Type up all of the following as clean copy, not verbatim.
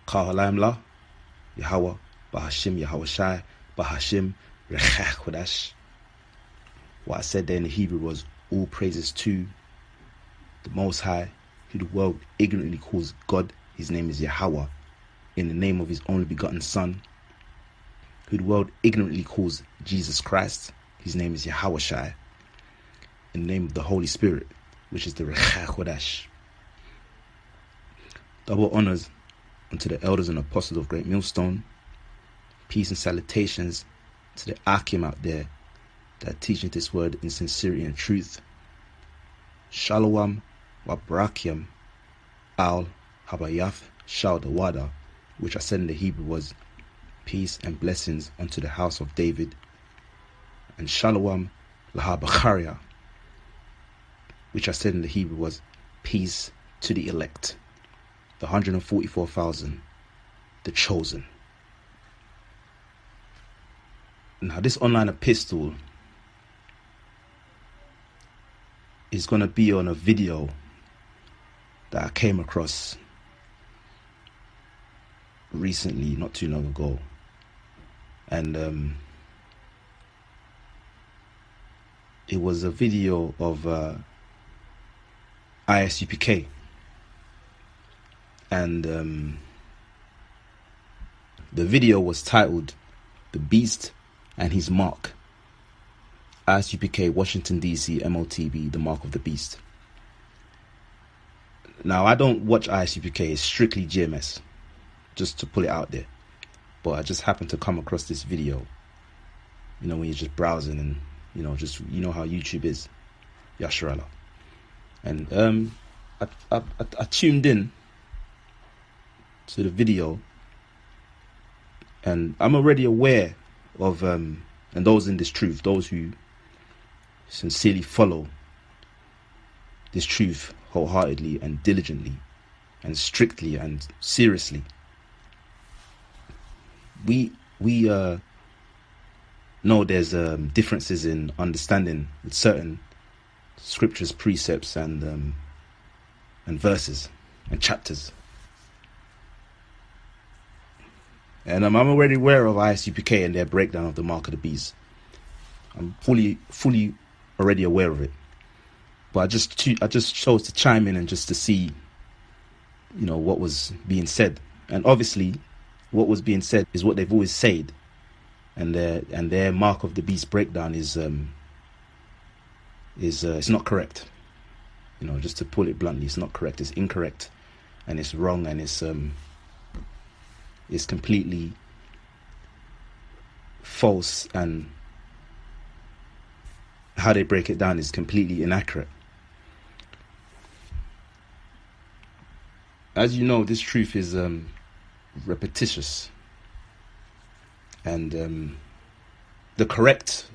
Kahalayim La, Yahweh, Bahashim, Yahweh Shai, Bahashim, Rechach Kodash. What I said there in the Hebrew was all praises to the Most High, who the world ignorantly calls God. His name is Yahweh, in the name of his only begotten Son, who the world ignorantly calls Jesus Christ. His name is Yahweh Shai, in the name of the Holy Spirit, which is the Rechach Kodash. Double honors unto the elders and apostles of Great Millstone. Peace and salutations to the Akim out there that are teaching this word in sincerity and truth. Shalom wa barakim al habayath shal dawada, which I said in the Hebrew was peace and blessings unto the house of David. And shalom lahabacharia, which I said in the Hebrew was peace to the elect, the 144,000, the chosen. Now this online epistle is going to be on a video that I came across recently, not too long ago. And it was a video of ISUPK. And the video was titled The Beast and His Mark. ISUPK, Washington DC, Motb, the Mark of the Beast. Now, I don't watch ISUPK, it's strictly GMS, just to put it out there. But I just happened to come across this video, you know, when you're just browsing and, you know, just, you know how YouTube is, Yasharala. And I tuned in to the video, and I'm already aware of, and those in this truth, those who sincerely follow this truth wholeheartedly and diligently and strictly and seriously, we know there's differences in understanding with certain scriptures, precepts, and verses and chapters. And I'm already aware of ISUPK and their breakdown of the Mark of the Beast. I'm fully already aware of it. But I just chose to chime in and just to see, you know, what was being said. And obviously, what was being said is what they've always said. And their Mark of the Beast breakdown is it's not correct. You know, just to put it bluntly, it's not correct. It's incorrect, and it's wrong, and it's completely false, and how they break it down is completely inaccurate. As you know, this truth is repetitious, and the correct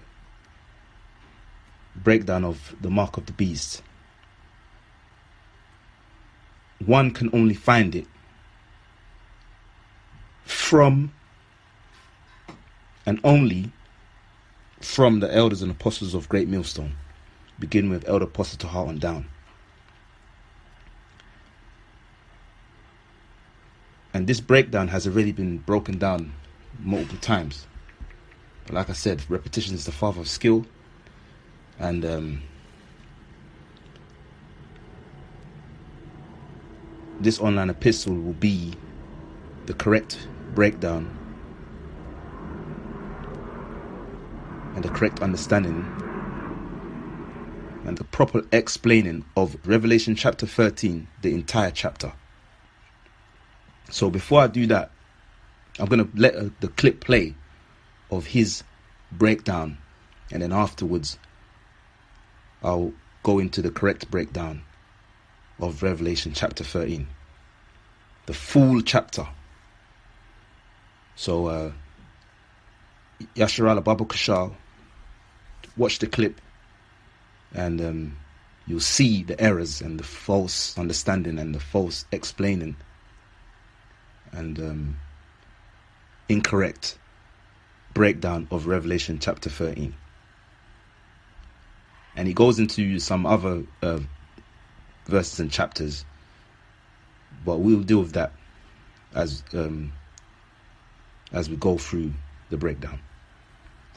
breakdown of the Mark of the Beast, one can only find it from and only from the elders and apostles of Great Millstone, beginning with Elder Apostle Tahar on down. And this breakdown has already been broken down multiple times. But like I said, repetition is the father of skill. And this online epistle will be the correct breakdown and the correct understanding and the proper explaining of Revelation chapter 13, the entire chapter. So before I do that, I'm going to let the clip play of his breakdown, and then afterwards I'll go into the correct breakdown of Revelation chapter 13, the full chapter. So Yasharala Babu Kashal, watch the clip, and you'll see the errors and the false understanding and the false explaining and incorrect breakdown of Revelation chapter 13. And he goes into some other verses and chapters, but we'll deal with that as we go through the breakdown.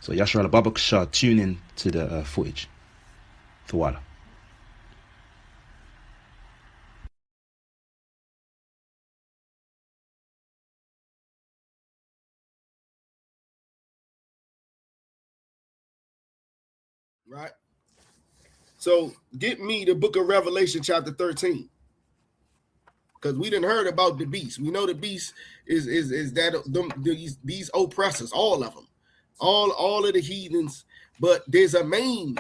So Yashar al-Babak Shah, tune in to the footage. Thawala. Right. So get me the book of Revelation, chapter 13. Because we didn't heard about the beast. We know the beast is that these oppressors, all of them, all of the heathens. But there's a main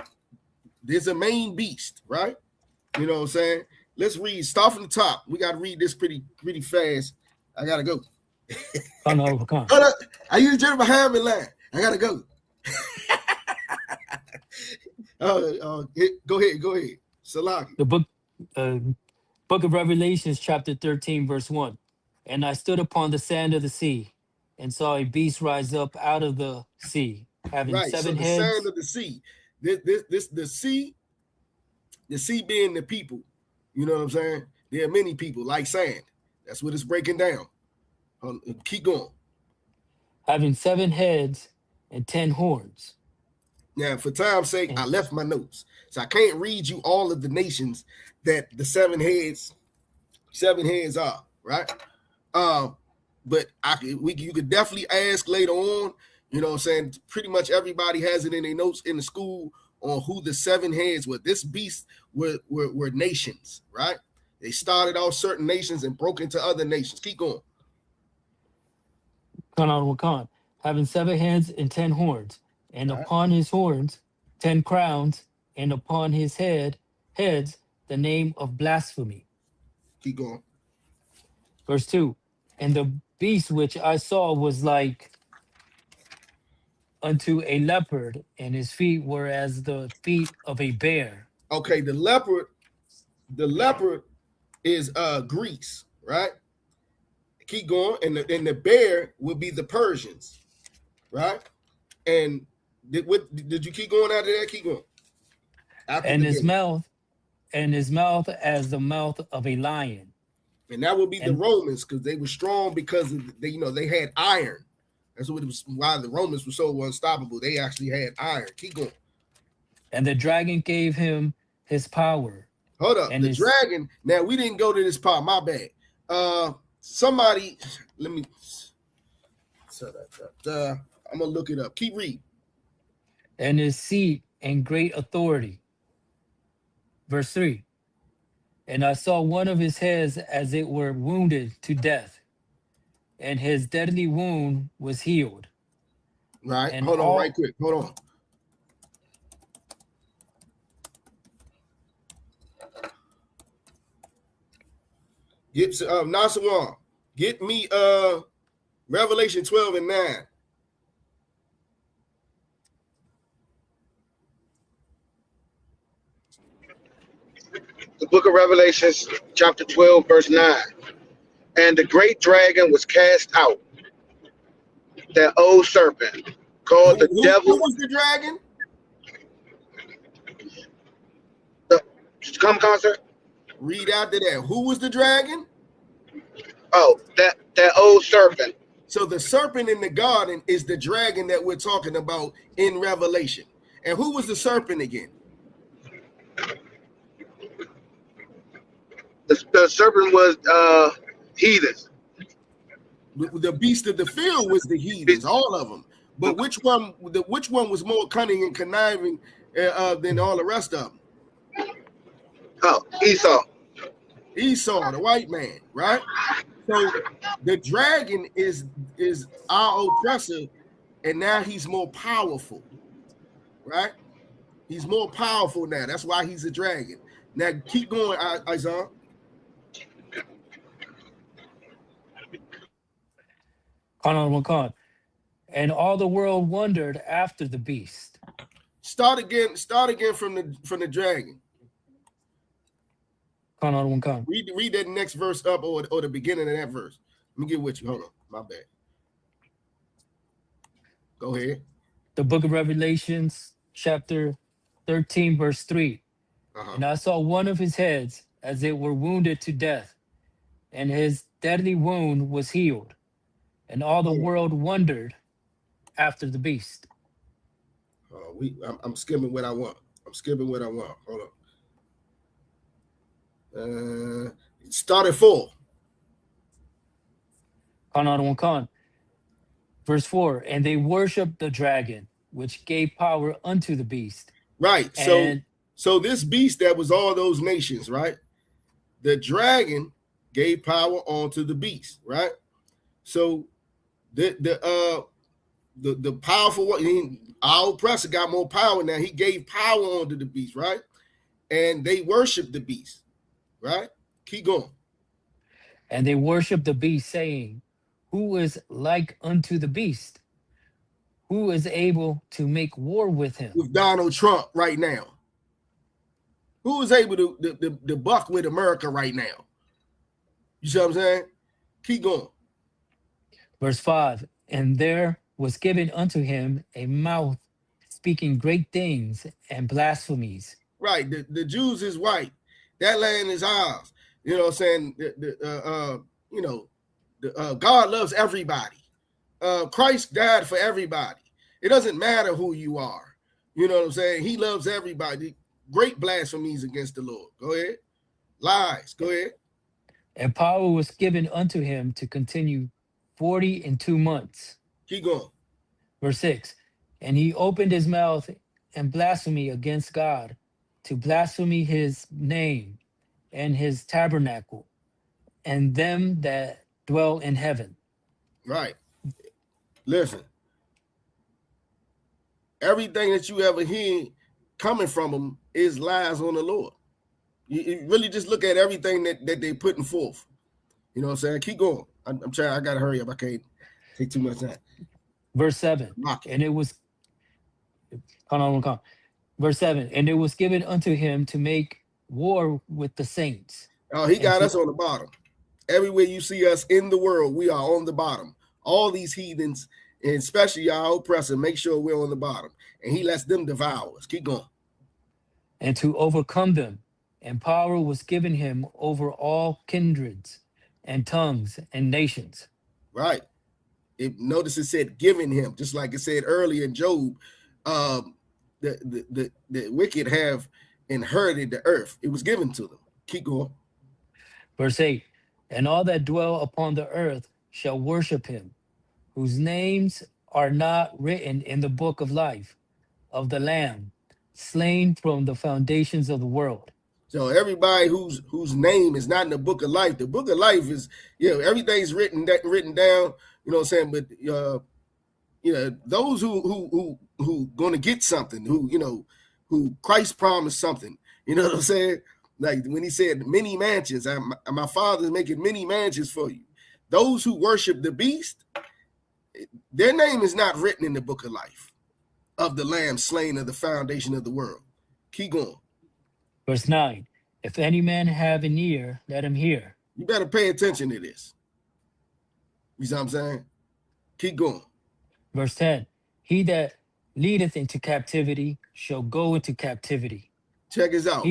beast, right? You know what I'm saying? Let's read. Start from the top. We got to read this pretty fast. I gotta go. Oh no, come. I use Jennifer behind me line. I gotta go. Go ahead. Salaki. The book of Revelations, chapter 13, verse 1. And I stood upon the sand of the sea, and saw a beast rise up out of the sea, having Right. seven So the heads. sand of the sea. This the sea being the people. You know what I'm saying? There are many people like sand. That's what it's breaking down. Keep going. Having 7 heads and 10 horns. Now, for time's sake, I left my notes, so I can't read you all of the nations that the seven heads are, right? But you could definitely ask later on. You know what I'm saying? Pretty much everybody has it in their notes in the school on who the 7 heads were. This beast were nations, right? They started off certain nations and broke into other nations. Keep going. Wakan, having 7 heads and 10 horns, and upon his horns 10 crowns, and upon his heads the name of blasphemy. Keep going. Verse 2. And the beast which I saw was like unto a leopard, and his feet were as the feet of a bear. Okay, the leopard is Greece, right? Keep going, and the bear would be the Persians, right? And did you keep going after that? Keep going. And his mouth as the mouth of a lion. And that would be the Romans, because they were strong because they had iron. That's what it was. Why the Romans were so unstoppable. They actually had iron. Keep going. And the dragon gave him his power. Hold up, and the dragon. Now we didn't go to this part. My bad. Somebody, let me. I'm gonna look it up. Keep reading. And his seat and great authority. Verse 3. And I saw one of his heads as it were wounded to death, and his deadly wound was healed. Right. And hold on, right quick. Hold on. Get Nasawan. Get me Revelation 12 and 9. The book of Revelations, chapter 12, verse 9. And the great dragon was cast out, that old serpent, called the devil. Who was the dragon? Come, concert. Read after that. Who was the dragon? Oh, that old serpent. So the serpent in the garden is the dragon that we're talking about in Revelation. And who was the serpent again? The serpent was heathens. The beast of the field was the heathens, all of them. But which one was more cunning and conniving than all the rest of them? Oh, Esau, the white man, right? So the dragon is our oppressor, and now he's more powerful, right? He's more powerful now. That's why he's a dragon. Now keep going, Isaiah. And all the world wondered after the beast. Start again from the dragon. Read that next verse up, or the beginning of that verse. Let me get with you. Hold on. My bad. Go ahead. The book of Revelations, chapter 13, verse 3. And I saw one of his heads as it were wounded to death, and his deadly wound was healed, and all the world wondered after the beast. I'm skimming what I want. I'm skipping what I want. Hold on. Start at 4. Verse 4, and they worshiped the dragon, which gave power unto the beast. Right. And So this beast that was all those nations, right? The dragon gave power onto the beast, right? So the powerful one, our oppressor got more power now. He gave power onto the beast, right? And they worshiped the beast, right? Keep going. And they worshiped the beast, saying, who is like unto the beast? Who is able to make war with him? With Donald Trump right now. Who is able to buck with America right now? You see what I'm saying? Keep going. Verse 5, and there was given unto him a mouth speaking great things and blasphemies. Right. The Jews is white. That land is ours. You know what I'm saying? God loves everybody. Christ died for everybody. It doesn't matter who you are. You know what I'm saying? He loves everybody. Great blasphemies against the Lord. Go ahead. Lies. Go ahead. And power was given unto him to continue 42 months. Keep going. Verse 6, and he opened his mouth and blasphemy against God, to blaspheme his name and his tabernacle, and them that dwell in heaven. Right. Listen. Everything that you ever hear coming from them is lies on the Lord. You really just look at everything that they're putting forth. You know what I'm saying? Keep going. I'm trying. I got to hurry up. I can't take too much time. Verse 7, and it was, Verse 7, and it was given unto him to make war with the saints. Oh, he got us on the bottom. Everywhere you see us in the world, we are on the bottom. All these heathens, and especially our oppressor, make sure we're on the bottom. And he lets them devour us. Keep going. And to overcome them, and power was given him over all kindreds and tongues and nations. Right. Notice it said giving him, just like it said earlier in Job. The wicked have inherited the earth. It was given to them. Keep going. Verse 8, and all that dwell upon the earth shall worship him, whose names are not written in the book of life of the Lamb, slain from the foundations of the world. So everybody whose name is not in the book of life, the book of life is, everything's written down, you know what I'm saying? But those who going to get something, who Christ promised something, you know what I'm saying? Like when he said many mansions, my Father is making many mansions for you. Those who worship the beast, their name is not written in the book of life of the Lamb slain of the foundation of the world. Keep going. Verse 9, if any man have an ear, let him hear. You better pay attention to this. You see what I'm saying? Keep going. Verse 10, he that leadeth into captivity shall go into captivity. Check this out.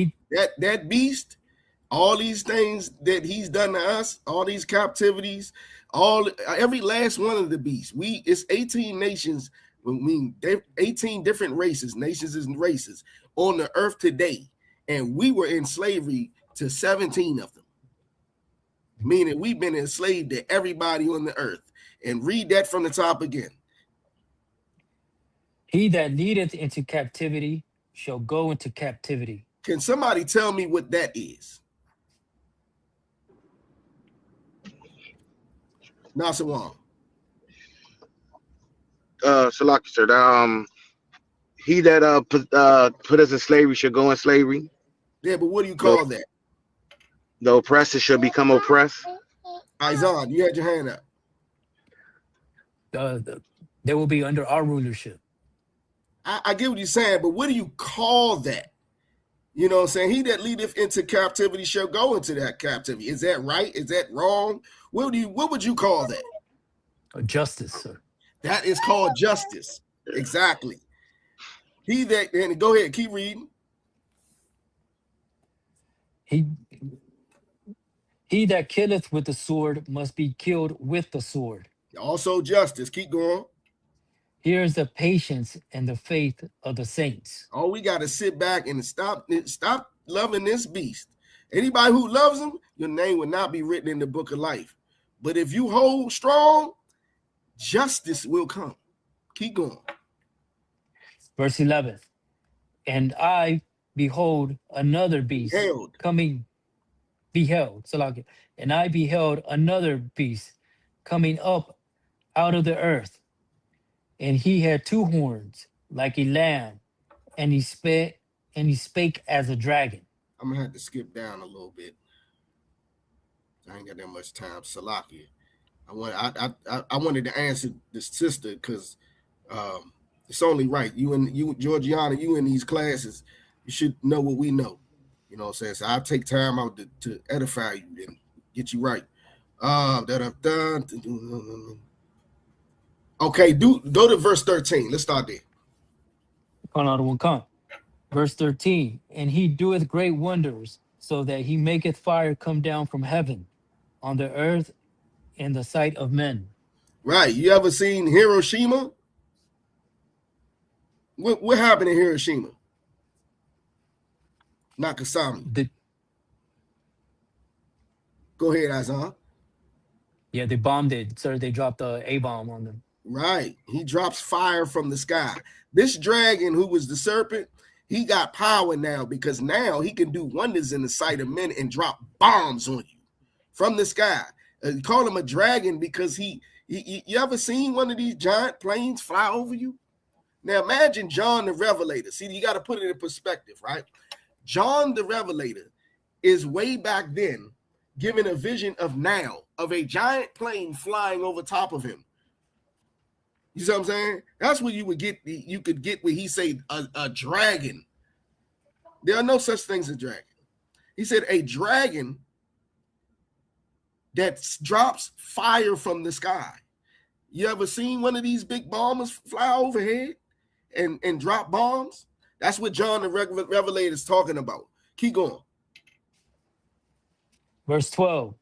That beast, all these things that he's done to us, all these captivities, every last one of the beasts. It's 18 nations. 18 different races, nations and races on the earth today. And we were in slavery to 17 of them. Meaning we've been enslaved to everybody on the earth. And read that from the top again. He that leadeth into captivity shall go into captivity. Can somebody tell me what that is? Nasawan. Salaki, sir. He that put us in slavery should go in slavery. Yeah, but what do you call that? The oppressor should become oppressed. Izan, you had your hand up. They will be under our rulership. I get what you're saying, but what do you call that? You know what I'm saying? He that leadeth into captivity shall go into that captivity. Is that right? Is that wrong? What would you call that? Justice, sir. That is called justice. Exactly. He that, and go ahead, keep reading. He He that killeth with the sword must be killed with the sword. Also justice. Keep going. Here is the patience and the faith of the saints. Oh, we got to sit back and stop loving this beast. Anybody who loves him, your name will not be written in the book of life. But if you hold strong, justice will come. Keep going. Verse 11. And I behold another beast beheld, Salakia. And I beheld another beast coming up out of the earth. And he had two horns like a lamb, and he spake as a dragon. I'm gonna have to skip down a little bit. I ain't got that much time. Salakia. I wanted to answer the sister because it's only right. You Georgiana, you in these classes, you should know what we know. You know what I'm saying? So I'll take time out to edify you and get you right. Okay, go to verse 13. Let's start there. Come. Verse 13. And he doeth great wonders, so that he maketh fire come down from heaven on the earth in the sight of men. Right. You ever seen Hiroshima? What happened in Hiroshima? Nagasaki. Go ahead, Azan. Yeah, they bombed it. So they dropped the A-bomb on them. Right. He drops fire from the sky. This dragon, who was the serpent, he got power now because now he can do wonders in the sight of men and drop bombs on you from the sky. You call him a dragon because you ever seen one of these giant planes fly over you? Now imagine John the Revelator. See, you got to put it in perspective, right? John the Revelator is way back then given a vision of now of a giant plane flying over top of him. You see what I'm saying? That's what you would get. You could get where he said a dragon. There are no such things as dragon. He said a dragon that drops fire from the sky. You ever seen one of these big bombers fly overhead and drop bombs? That's what John the Revelator is talking about. Keep going. Verse 12.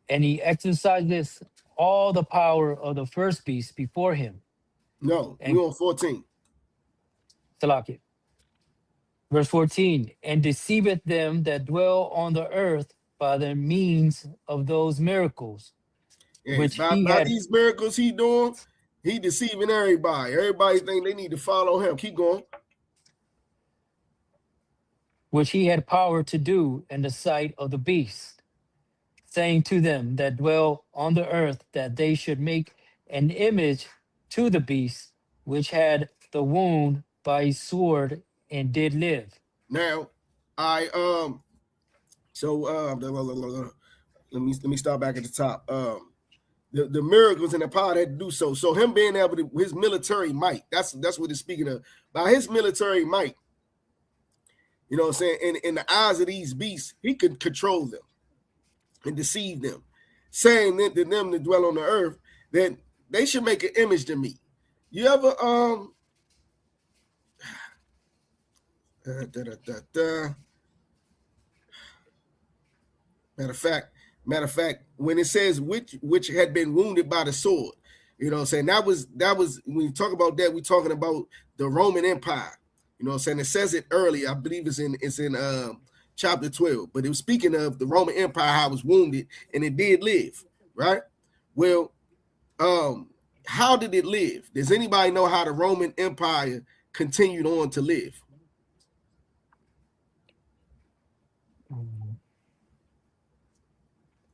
And he exerciseth all the power of the first beast before him. No, we're on 14. Salakia. Verse 14. And deceiveth them that dwell on the earth by the means of those miracles. Yeah, which by these miracles he doing, he deceiving everybody. Everybody think they need to follow him. Keep going. Which he had power to do in the sight of the beast, saying to them that dwell on the earth that they should make an image to the beast, which had the wound by his sword and did live. Now, let me start back at the top. The miracles and the power had to do so. So him being able to, his military might, that's what it's speaking of. By his military might, you know what I'm saying? In the eyes of these beasts, he could control them and deceive them, saying to them that dwell on the earth that they should make an image to me. You ever Matter of fact, when it says which had been wounded by the sword, you know what I'm saying? That was when you talk about that, we're talking about the Roman Empire. You know what I'm saying? It says it earlier. I believe it's in chapter 12, but it was speaking of the Roman Empire, how it was wounded and it did live, right? Well, how did it live? Does anybody know how the Roman Empire continued on to live?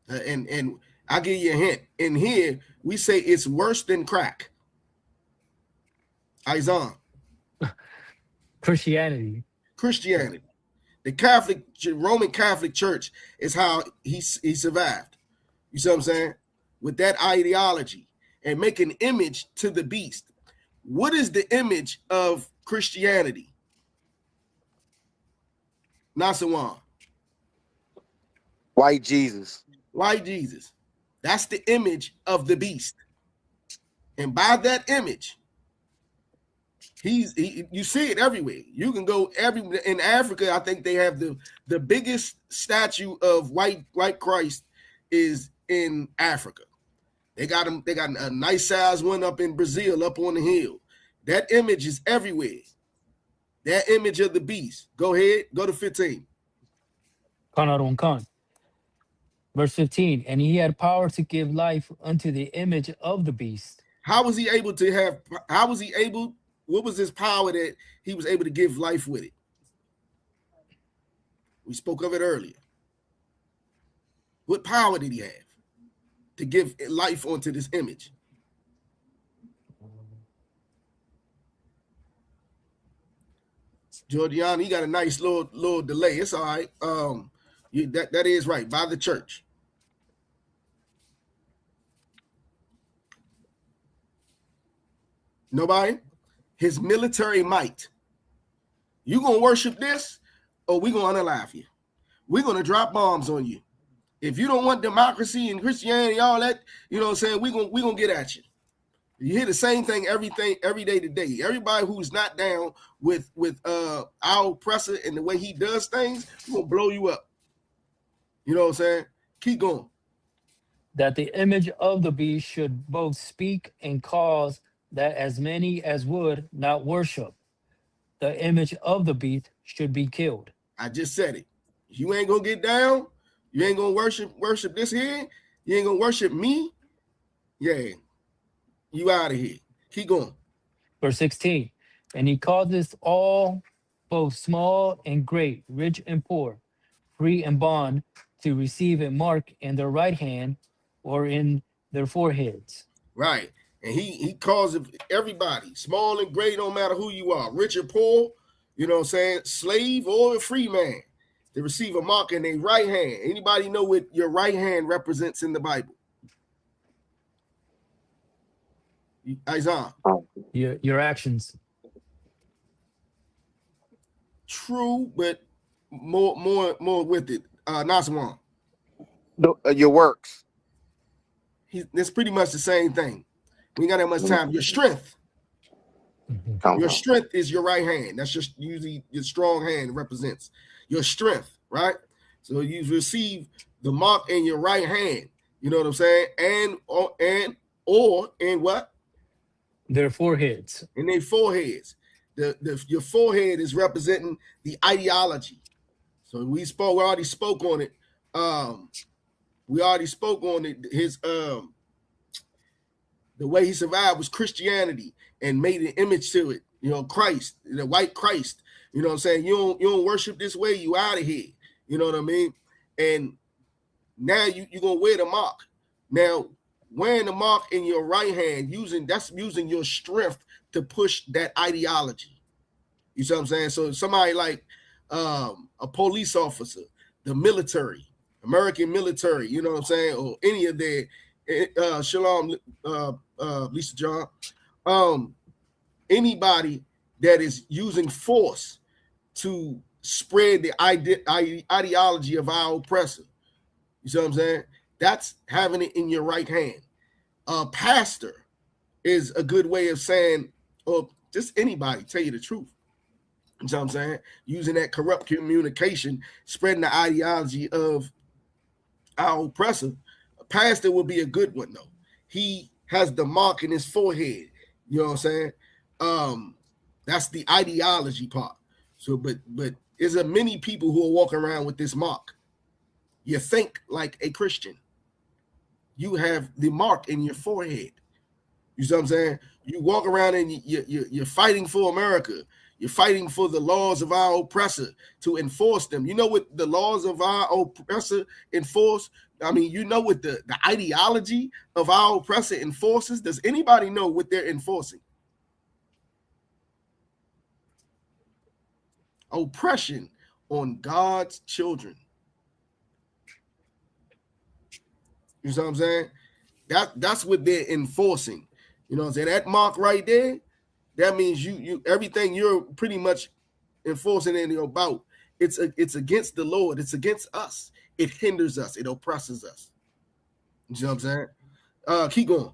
And I'll give you a hint. In here, we say it's worse than crack. Izan. Christianity. The Roman Catholic Church is how he survived. You see what I'm saying? With that ideology and make an image to the beast. What is the image of Christianity? Nasawan. White Jesus. That's the image of the beast. And by that image, you see it everywhere. You can go in Africa. I think they have the biggest statue of white Christ is in Africa. They got them. They got a nice size one up in Brazil, up on the hill. That image is everywhere. That image of the beast. Go ahead. Go to 15. Kanarun Khan. Verse 15. And he had power to give life unto the image of the beast. How was he able to have? How was he able? What was his power that he was able to give life with it? We spoke of it earlier. What power did he have to give life onto this image? Jordiana, he got a nice little delay. It's all right. That is right, by the church. Nobody? His military might. You gonna worship this, or we gonna unalive you? We're gonna drop bombs on you. If you don't want democracy and Christianity, all that, you know what I'm saying, we gonna get at you. You hear the same thing every day today. Everybody who's not down with our oppressor and the way he does things, we're gonna blow you up. You know what I'm saying? Keep going. That the image of the beast should both speak and cause that as many as would not worship the image of the beast should be killed. I just said it. You ain't gonna get down. You ain't gonna worship this here. You ain't gonna worship me. Yeah, you out of here. Keep going. Verse 16. And he causeth all, both small and great, rich and poor, free and bond, to receive a mark in their right hand or in their foreheads. Right. And he calls everybody, small and great, no matter who you are, rich or poor, you know what I'm saying, slave or a free man, to receive a mark in their right hand. Anybody know what your right hand represents in the Bible? Isaiah. Your actions. True, but more with it. Naswan. Your works. It's pretty much the same thing. We ain't got that much time. Your strength. Your strength is your right hand. That's just usually your strong hand represents your strength, right? So you receive the mark in your right hand. You know what I'm saying? And in what? Their foreheads. In their foreheads. Your forehead is representing the ideology. So we already spoke on it. We already spoke on it. His the way he survived was Christianity and made an image to it. You know, Christ, the white Christ. You know what I'm saying? You don't worship this way, you out of here. You know what I mean? And now you're gonna wear the mark. Now, wearing the mark in your right hand, using your strength to push that ideology. You see what I'm saying? So somebody like a police officer, the military, American military, you know what I'm saying, or any of their Shalom, Lisa John, anybody that is using force to spread the ideology of our oppressor. You see what I'm saying? That's having it in your right hand. A pastor is a good way of saying, or just anybody, tell you the truth. You know what I'm saying? Using that corrupt communication, spreading the ideology of our oppressor. A pastor will be a good one, though. He has the mark in his forehead. You know what I'm saying? That's the ideology part. So, but is there many people who are walking around with this mark? You think like a Christian. You have the mark in your forehead. You see what I'm saying? You walk around and you're fighting for America. You're fighting for the laws of our oppressor to enforce them. You know what the laws of our oppressor enforce? I mean, you know what the ideology of our oppressor enforces? Does anybody know what they're enforcing? Oppression on God's children. You know what I'm saying? That's what they're enforcing. You know what I'm saying? That mark right there, that means you everything you're pretty much enforcing in about. It's against the Lord. It's against us. It hinders us. It oppresses us. You know what I'm saying? Keep going.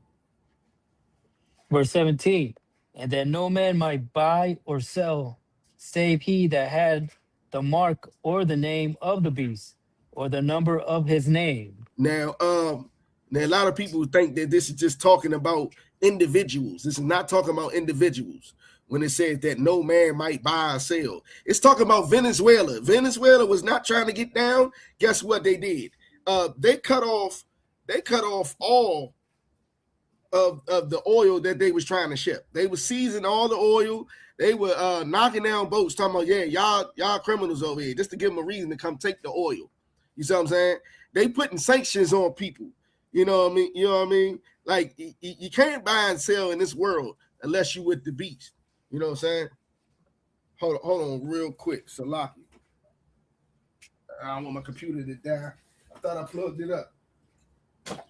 Verse 17. And that no man might buy or sell, save he that had the mark or the name of the beast, or the number of his name. Now a lot of people think that this is just talking about individuals. This is not talking about individuals. When it says that no man might buy or sell, it's talking about Venezuela. Venezuela was not trying to get down. Guess what they did? They cut off all of the oil that they was trying to ship. They were seizing all the oil. They were knocking down boats, talking about, yeah, y'all criminals over here, just to give them a reason to come take the oil. You see what I'm saying? They putting sanctions on people. You know what I mean? You know what I mean? Like, you can't buy and sell in this world unless you with the beast. You know what I'm saying? Hold on real quick, Salaki. I don't want my computer to die. I thought I plugged it up. Let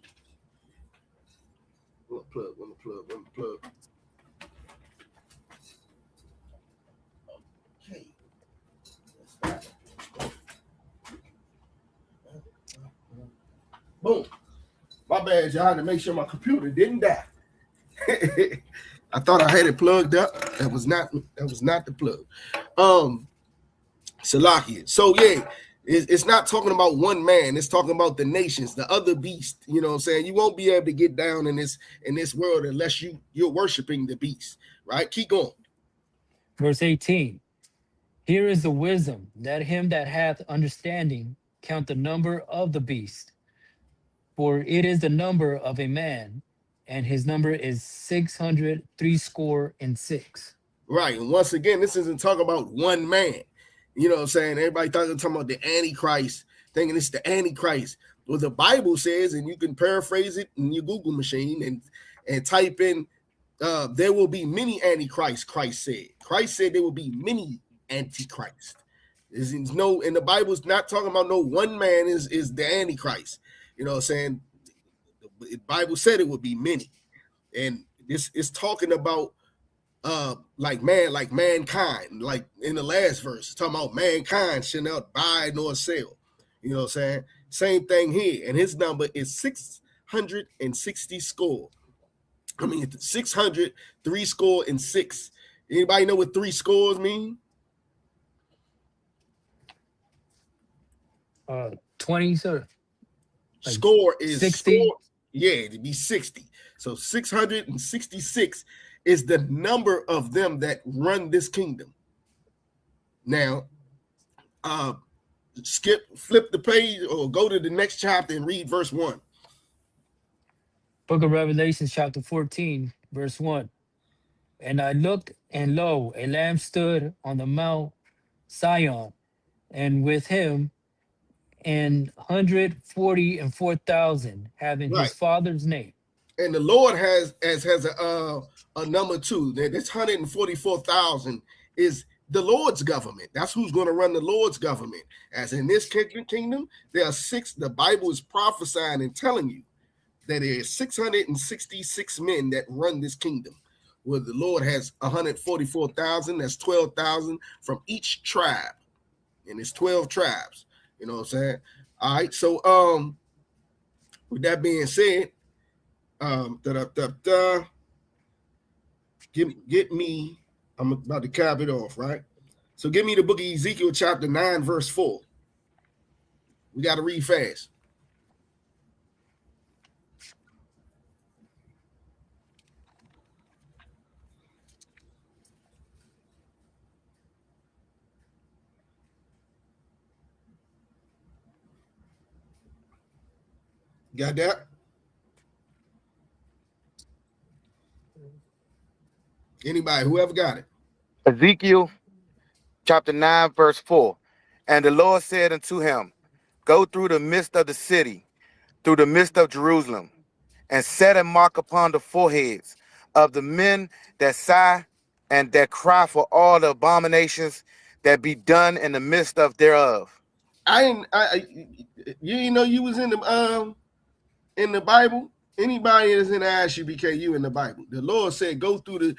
me plug. Okay. Boom. My bad, y'all, to make sure my computer didn't die. I thought I had it plugged up. That was not the plug. Salakia. So yeah, it's not talking about one man. It's talking about the nations, the other beast. You know what I'm saying? You won't be able to get down in this world unless you're worshiping the beast. Right? Keep going. Verse 18. Here is the wisdom, that him that hath understanding count the number of the beast. For it is the number of a man, and his number is 666. Right. And once again, this isn't talking about one man. You know what I'm saying? Everybody talking about the Antichrist, thinking it's the Antichrist. Well, the Bible says, and you can paraphrase it in your Google machine and type in, there will be many Antichrists, Christ said. Christ said there will be many Antichrist. There's no, and the Bible's not talking about no one man is the Antichrist. You know what I'm saying? The Bible said it would be many. And this is talking about like mankind, like in the last verse, it's talking about mankind shall not buy nor sell. You know what I'm saying? Same thing here. And his number is 660 score. I mean, 600, 3 score and 6. Anybody know what 3 scores mean? 20, sir. Like score is 60. Score, yeah, it'd be 60. So 666 is the number of them that run this kingdom. Now, flip the page or go to the next chapter and read verse 1. Book of Revelation, chapter 14, verse 1. And I looked, and lo, a lamb stood on the Mount Sion, and with him 144,000, having his father's name. And the Lord has a number 2. This 144,000 is the Lord's government. That's who's going to run the Lord's government. As in this kingdom, there are 6. The Bible is prophesying and telling you that there are 666 men that run this kingdom. Where the Lord has 144,000. That's 12,000 from each tribe, and it's 12 tribes. You know what I'm saying? All right. So with that being said, get me. I'm about to cap it off, right? So give me the book of Ezekiel, chapter 9, verse 4. We got to read fast. Got that? Anybody, whoever got it. Ezekiel chapter 9, verse 4. And the Lord said unto him, go through the midst of the city, through the midst of Jerusalem, and set a mark upon the foreheads of the men that sigh and that cry for all the abominations that be done in the midst of thereof. You didn't know you was in the Bible. Anybody that's in the ISUBK, you in the Bible. The Lord said, go through the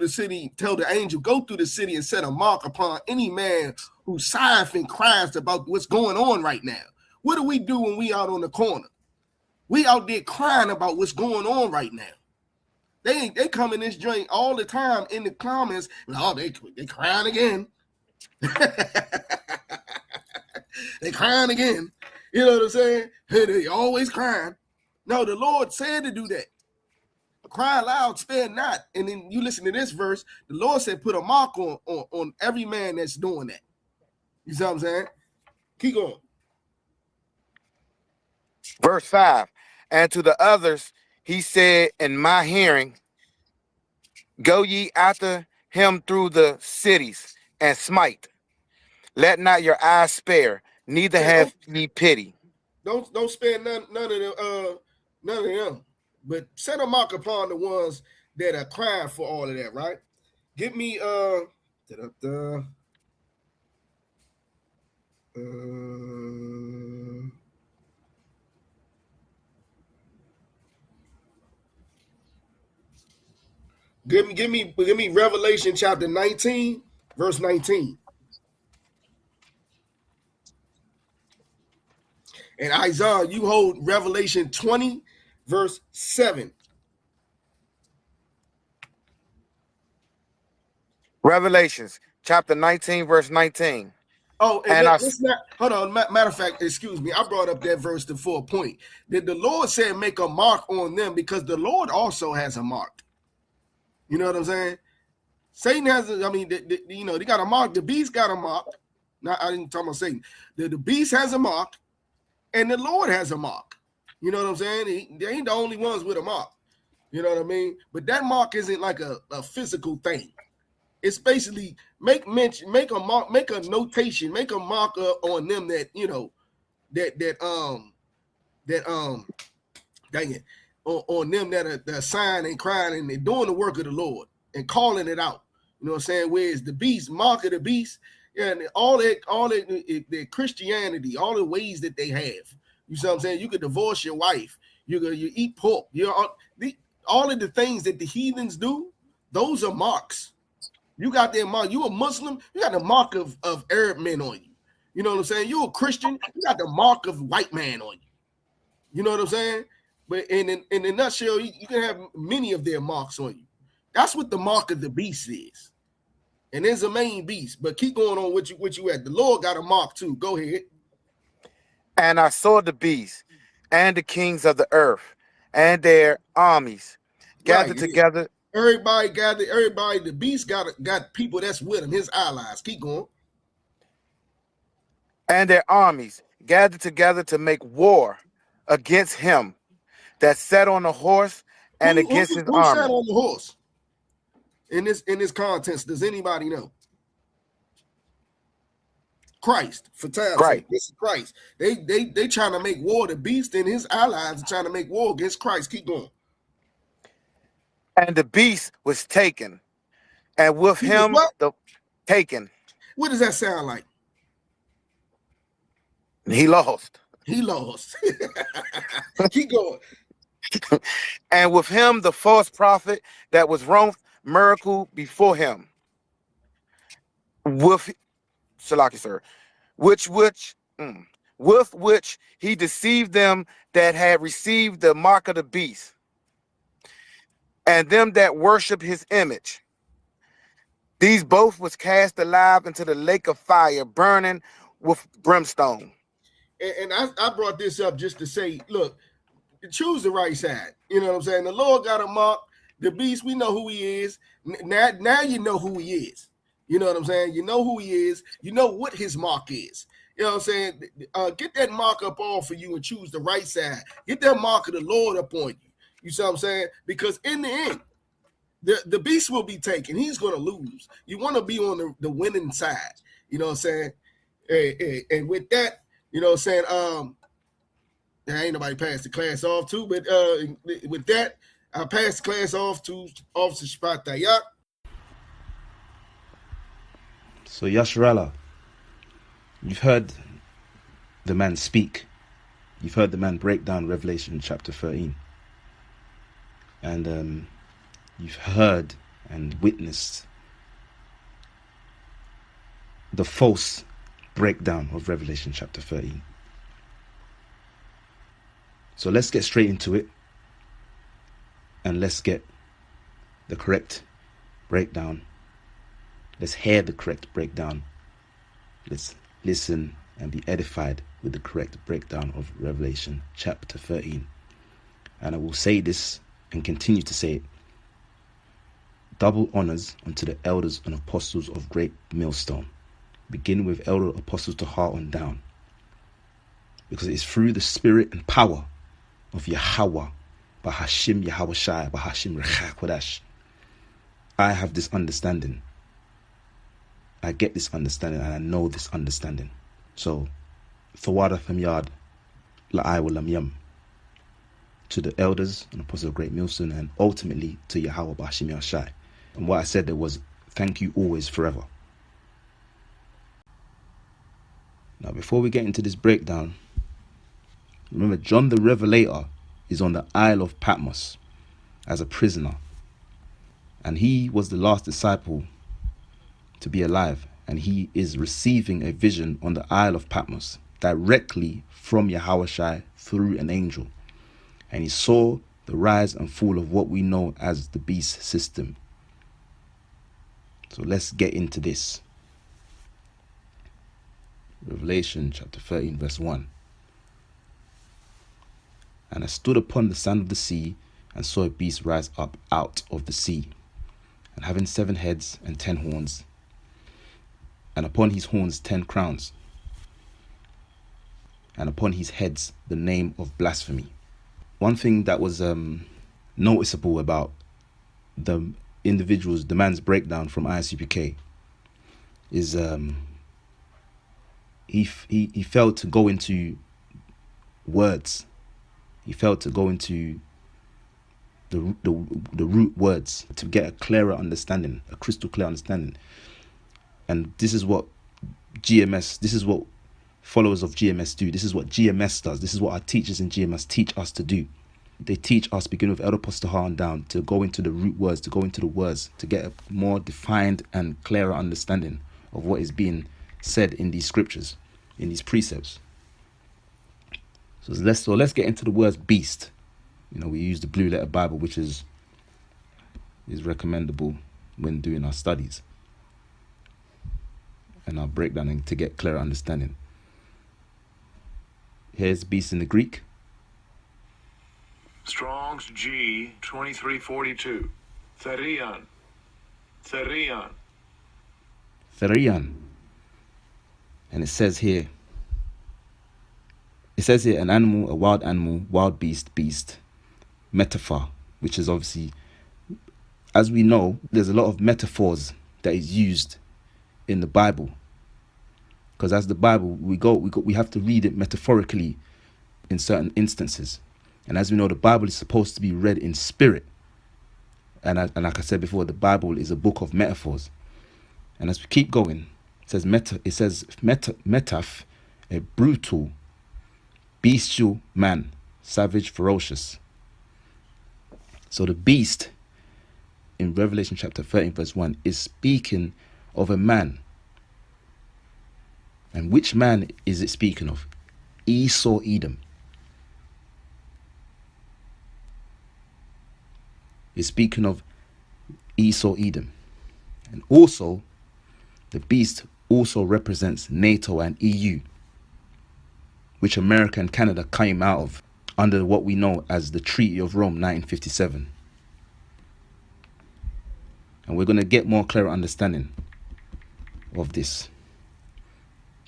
city, tell the angel, go through the city and set a mark upon any man who sighs and cries about what's going on right now. What do we do when we out on the corner? We out there crying about what's going on right now. They come in this joint all the time in the comments. Oh, they crying again. They crying again. You know what I'm saying? Hey, they always crying. No, the Lord said to do that. Cry loud, spare not. And then you listen to this verse, the Lord said put a mark on every man that's doing that. You see what I'm saying? Keep going. Verse 5. And to the others, he said in my hearing, go ye after him through the cities and smite. Let not your eyes spare, neither Yeah, have ye pity. Don't spare none of them. But set a mark upon the ones that are crying for all of that, right? Give me give me Revelation chapter 19, verse 19. And Isaiah, you hold Revelation 20, verse 7. Revelations chapter 19, verse 19. Oh, and let's not hold on. Matter of fact, excuse me, I brought up that verse for a point. That the Lord said make a mark on them because the Lord also has a mark. You know what I'm saying? Satan has, they got a mark. The beast got a mark. Now, I didn't talk about Satan. The beast has a mark, and the Lord has a mark. You know what I'm saying? They ain't the only ones with a mark. You know what I mean? But that mark isn't like a physical thing. It's basically make a mark, make a notation, make a marker on them that dang it, on them that are sighing and crying and they're doing the work of the Lord and calling it out. You know what I'm saying? Whereas the beast, mark of the beast, and all that Christianity, all the ways that they have. You see what I'm saying? You could divorce your wife. You eat pork. All of the things that the heathens do, those are marks. You got that mark. You a Muslim, you got the mark of Arab men on you. You know what I'm saying? You a Christian, you got the mark of white man on you. You know what I'm saying? But in a nutshell, you can have many of their marks on you. That's what the mark of the beast is. And there's a main beast. But keep going on what you at. The Lord got a mark too. Go ahead. And I saw the beast and the kings of the earth and their armies gathered together. Everybody gathered. Everybody. The beast got people that's with him. His allies. Keep going. And their armies gathered together to make war against him that sat on the horse and against his army. Who sat on the horse? In this contest, does anybody know? Christ, for time's sake. This is Christ. They trying to make war. The beast and his allies are trying to make war against Christ. Keep going. And the beast was taken, and with him taken. What does that sound like? He lost. He lost. Keep going. And with him the false prophet that was wrought miracle before him. With which he deceived them that had received the mark of the beast, and them that worship his image. These both was cast alive into the lake of fire, burning with brimstone. And I brought this up just to say, look, choose the right side. You know what I'm saying? The Lord got a mark. The beast, we know who he is. Now you know who he is. You know what I'm saying? You know who he is. You know what his mark is. You know what I'm saying? Get that mark up on for you and choose the right side. Get that mark of the Lord up on you. You see what I'm saying? Because in the end, the beast will be taken. He's going to lose. You want to be on the winning side. You know what I'm saying? And with that, you know what I'm saying? Ain't nobody passed the class off to, but with that, I pass the class off to Officer Shpatayak. So Yasharallah, you've heard the man speak. You've heard the man break down Revelation chapter 13. And you've heard and witnessed the false breakdown of Revelation chapter 13. So let's get straight into it. And let's get the correct breakdown. Let's hear the correct breakdown. Let's listen and be edified with the correct breakdown of Revelation chapter 13. And I will say this and continue to say it. Double honors unto the elders and apostles of Great Millstone, beginning with elder apostles to heart on down, because it is through the spirit and power of Yahweh, Bahashim Yahweh Shai, Bahashim Rechakodash, I have this understanding. I get this understanding, and I know this understanding. So, Thawada Famyad La'ai Walam to the elders and apostles of Great Millstone, and ultimately to Yahweh Bahashim Yahweh Shai. And what I said there was, thank you always, forever. Now, before we get into this breakdown, remember, John the Revelator is on the Isle of Patmos as a prisoner. And he was the last disciple to be alive. And he is receiving a vision on the Isle of Patmos directly from Yahweh Shai through an angel. And he saw the rise and fall of what we know as the beast system. So let's get into this. Revelation chapter 13 verse 1. And I stood upon the sand of the sea and saw a beast rise up out of the sea, and having 7 heads and 10 horns, and upon his horns 10 crowns, and upon his heads the name of blasphemy. One thing that was noticeable about the individuals, the man's breakdown from ISUPK, is he failed to go into words. He failed to go into the root words to get a clearer understanding, a crystal clear understanding. And this is what GMS, this is what followers of GMS do. This is what GMS does. This is what our teachers in GMS teach us to do. They teach us, beginning with Elder Apostle Har down, to go into the root words, to go into the words, to get a more defined and clearer understanding of what is being said in these scriptures, in these precepts. So let's get into the words beast. You know, we use the Blue Letter Bible, which is recommendable when doing our studies and our breakdown to get clearer understanding. Here's beast in the Greek. Strong's G 2342. Therion. Therion. Therion. And it says here, an animal, a wild animal, wild beast, beast, metaphor, which is obviously, as we know, there's a lot of metaphors that is used in the Bible. Because as the Bible, we have to read it metaphorically in certain instances. And as we know, the Bible is supposed to be read in spirit. And like I said before, the Bible is a book of metaphors. And as we keep going, it says metaph, a brutal, bestial man, savage, ferocious. So the beast in Revelation chapter 13 verse 1 is speaking of a man. And which man is it speaking of? Esau Edom. It's speaking of Esau Edom. And also, the beast also represents NATO and EU, which America and Canada came out of under what we know as the Treaty of Rome 1957. And we're going to get more clearer understanding of this.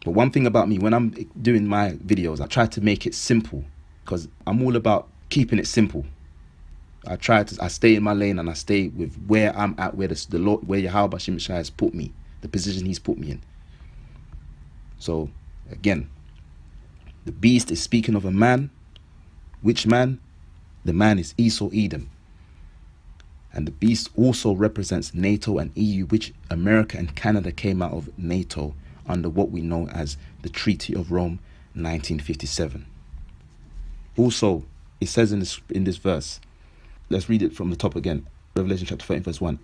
But one thing about me, when I'm doing my videos, I try to make it simple, because I'm all about keeping it simple. I stay in my lane, and I stay with where I'm at, where the Lord, where Yahweh Bashim Shai has put me, the position he's put me in. So again, the beast is speaking of a man. Which man? The man is Esau Edom. And the beast also represents NATO and EU, which America and Canada came out of NATO under what we know as the Treaty of Rome 1957. Also, it says in this verse, let's read it from the top again. Revelation chapter 13 verse 1.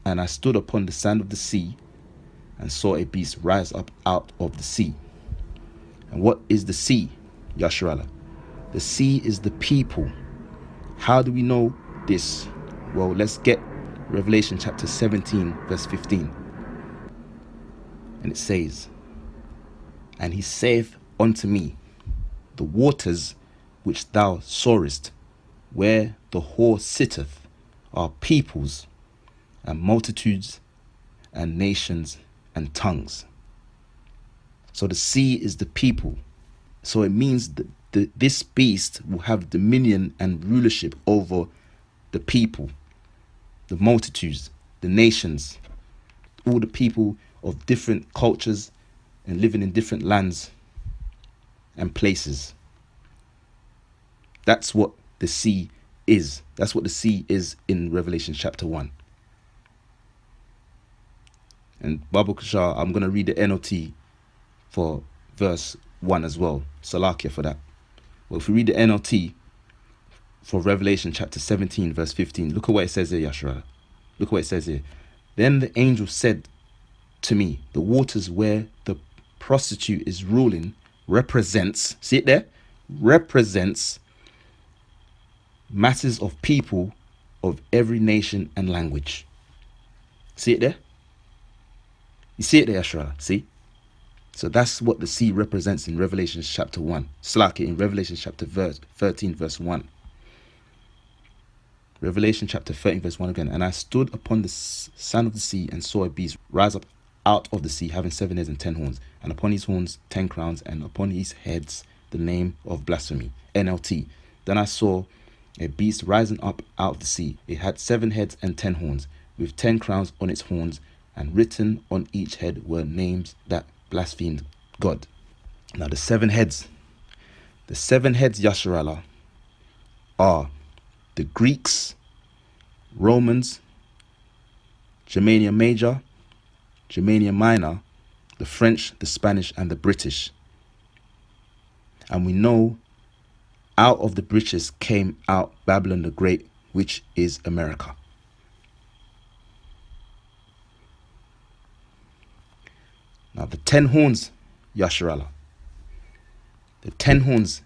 And I stood upon the sand of the sea and saw a beast rise up out of the sea. And what is the sea, Yasharallah? The sea is the people. How do we know this? Well, let's get Revelation chapter 17 verse 15. And it says, and he saith unto me, The waters which thou sawest, where the whore sitteth, are peoples and multitudes and nations and tongues. So the sea is the people. So it means that this beast will have dominion and rulership over the people, the multitudes, the nations, all the people of different cultures and living in different lands and places. That's what the sea is. That's what the sea is in Revelation chapter 1. And Babu Kashar, I'm going to read the NLT for verse 1 as well. Salakia for that. Well, if we read the NLT for Revelation chapter 17, verse 15, look at what it says here, Yashara. Look at what it says here. Then the angel said to me, the waters where the prostitute is ruling represents, see it there? Represents masses of people of every nation and language. See it there? You see it there, Yashara? See? So that's what the sea represents in Revelation chapter 1. Slaki in Revelation chapter 13, verse 1. Revelation chapter 13, verse 1 again. And I stood upon the sand of the sea and saw a beast rise up out of the sea, having 7 heads and 10 horns, and upon his horns 10 crowns, and upon his heads the name of blasphemy. NLT. Then I saw a beast rising up out of the sea. It had 7 heads and 10 horns, with 10 crowns on its horns, and written on each head were names that blasphemed God. Now the 7 heads, Yasharallah, are the Greeks, Romans, Germania Major, Germania Minor, the French, the Spanish, and the British. And we know out of the British came out Babylon the Great, which is America. Now the 10 horns, Yasharallah. The 10 horns,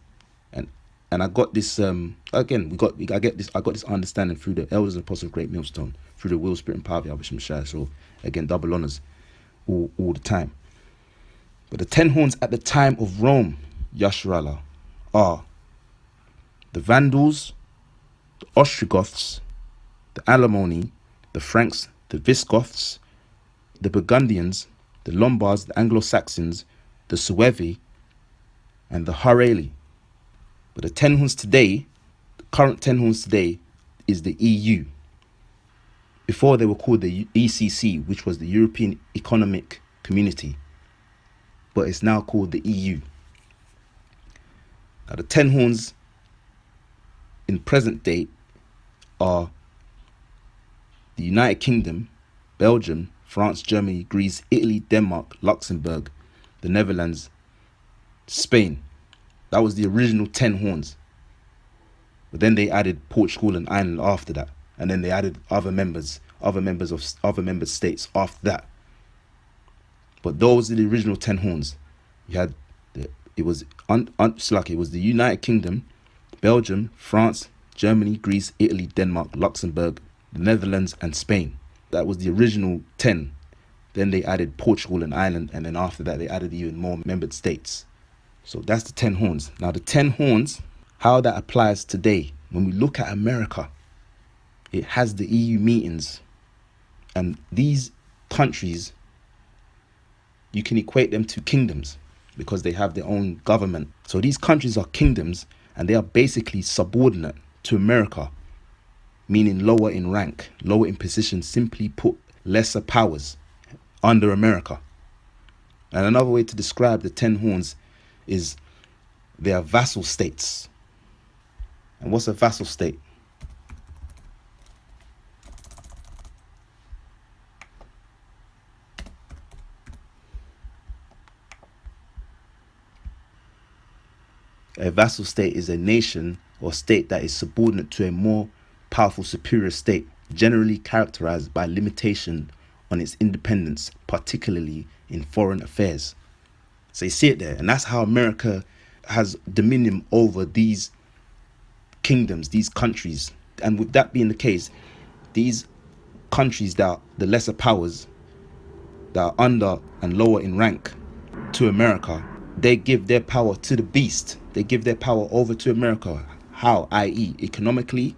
and I got this again. I got this understanding through the elders and apostles of Great Millstone, through the will, spirit, and power of Yahweh Shai. So again, double honors all the time. But the 10 horns at the time of Rome, Yasharallah, are the Vandals, the Ostrogoths, the Alemanni, the Franks, the Visigoths, the Burgundians, the Lombards, the Anglo-Saxons, the Suevi, and the Harali. But the 10 horns today, the current 10 horns today, is the EU. Before they were called the ECC, which was the European Economic Community, but it's now called the EU. Now the 10 horns in present day are the United Kingdom, Belgium, France, Germany, Greece, Italy, Denmark, Luxembourg, the Netherlands, Spain. That was the original 10 horns. But then they added Portugal and Ireland after that. And then they added other member states after that. But those are the original 10 horns. You had it was the United Kingdom, Belgium, France, Germany, Greece, Italy, Denmark, Luxembourg, the Netherlands, and Spain. That was the original 10. Then they added Portugal and Ireland, and then after that they added even more membered states. So that's the 10 horns. Now the 10 horns, how that applies today, when we look at America, it has the EU meetings, and these countries, you can equate them to kingdoms because they have their own government. So these countries are kingdoms, and they are basically subordinate to America, meaning lower in rank, lower in position, simply put, lesser powers under America. And another way to describe the 10 horns is they are vassal states. And what's a vassal state? A vassal state is a nation or state that is subordinate to a more powerful superior state, generally characterized by limitation on its independence, particularly in foreign affairs. So you see it there, and that's how America has dominion over these kingdoms, these countries. And with that being the case, these countries that are the lesser powers, that are under and lower in rank to America, they give their power to the beast. They give their power over to America. How? I.e., economically,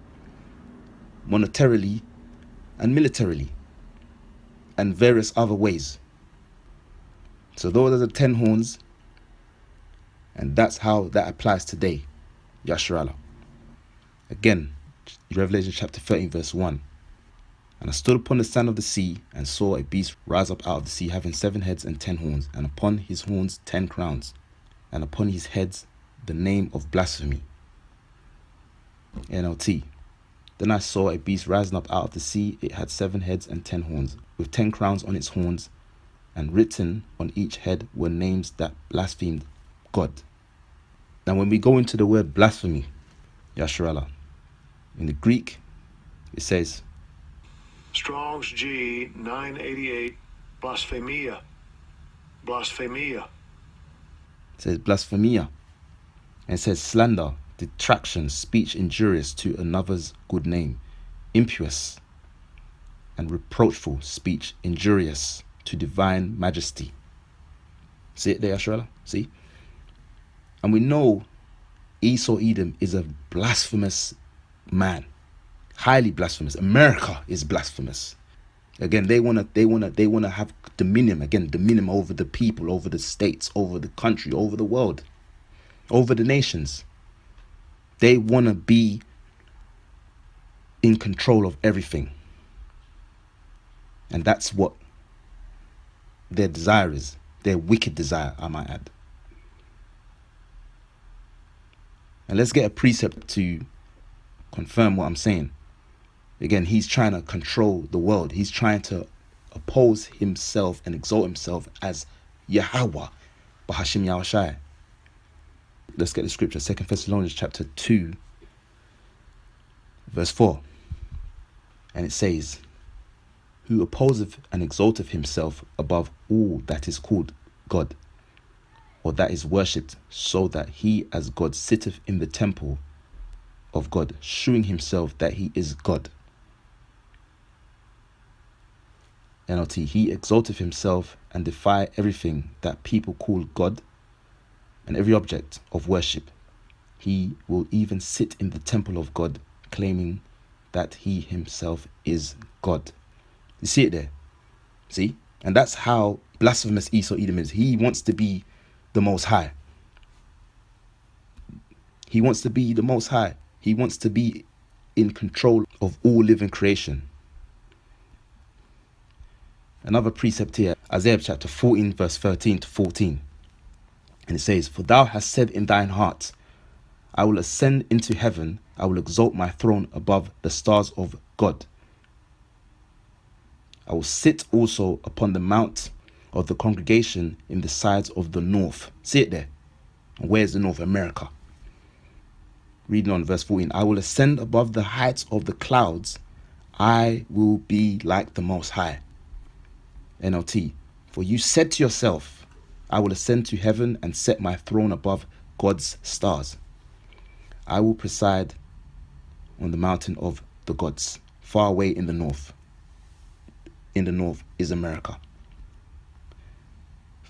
monetarily, and militarily, and various other ways. So those are the 10 horns, and that's how that applies today. Yasharallah. Again, Revelation chapter 13 verse 1. And I stood upon the sand of the sea, and saw a beast rise up out of the sea, having 7 heads and 10 horns, and upon his horns 10 crowns, and upon his heads the name of blasphemy. NLT. Then I saw a beast rising up out of the sea. It had 7 heads and 10 horns, with 10 crowns on its horns, and written on each head were names that blasphemed God. Now when we go into the word blasphemy, Yasharallah, in the Greek, it says, Strong's G 988, blasphemia. Blasphemia. it says blasphemia, and it says slander, detraction, speech injurious to another's good name, impious and reproachful speech, injurious to divine majesty. See it there, Yasharallah? See? And we know Esau Edom is a blasphemous man, highly blasphemous. America is blasphemous. Again, they wanna have dominion. Again, dominion over the people, over the states, over the country, over the world, over the nations. They wanna be in control of everything, and that's what their desire is. Their wicked desire, I might add. And let's get a precept to confirm what I'm saying. Again, he's trying to control the world. He's trying to oppose himself and exalt himself as Yahweh, Bahashim Yahushai. Let's get the scripture, 2 Thessalonians chapter 2, verse 4. And it says, who opposeth and exalteth himself above all that is called God, or that is worshipped, so that he as God sitteth in the temple of God, shewing himself that he is God. NLT, he exalteth himself and defy everything that people call God and every object of worship. He will even sit in the temple of God, claiming that he himself is God. You see it there? See? And that's how blasphemous Esau Edom is. He wants to be the Most High. He wants to be the Most High. He wants to be in control of all living creation. Another precept here, Isaiah chapter 14, verse 13 to 14. And it says, for thou hast said in thine heart, I will ascend into heaven, I will exalt my throne above the stars of God. I will sit also upon the mount of the congregation in the sides of the north. See it there? And where's the north? America. Reading on verse 14. I will ascend above the heights of the clouds. I will be like the Most High. NLT. For you said to yourself, I will ascend to heaven and set my throne above God's stars. I will preside on the mountain of the gods, far away in the north. In the north is America.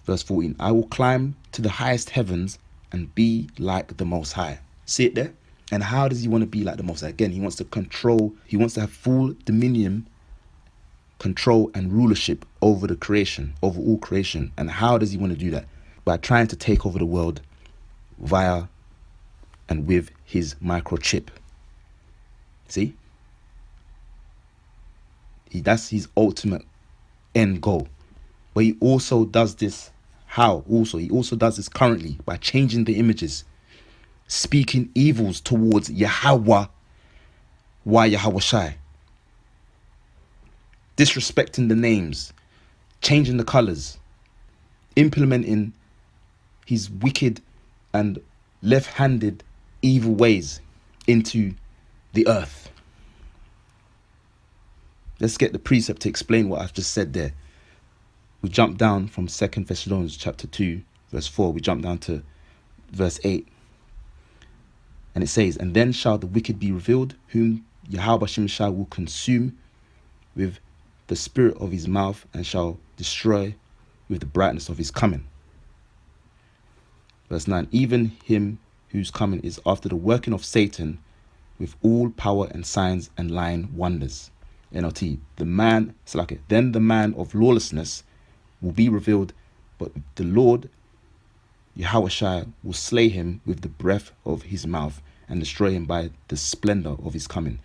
Verse 14. I will climb to the highest heavens and be like the Most High. See it there? And how does he want to be like the Most High? Again, he wants to control, he wants to have full dominion, control and rulership over the creation, over all creation. And how does he want to do that? By trying to take over the world via and with his microchip. See? That's his ultimate end goal. But he also does this, how? He also does this currently by changing the images, speaking evils towards Yahweh, Yahweh Shai, disrespecting the names, changing the colors, implementing his wicked and left-handed evil ways into the earth. Let's get the precept to explain what I've just said there. We jump down from 2 Thessalonians chapter 2, verse 4. We jump down to verse 8. And it says, and then shall the wicked be revealed, whom Yahweh Shai will consume with the spirit of his mouth, and shall destroy with the brightness of his coming. Verse 9, even him whose coming is after the working of Satan with all power and signs and lying wonders. NLT, then the man of lawlessness will be revealed, but the Lord Yahushua will slay him with the breath of his mouth and destroy him by the splendor of his coming.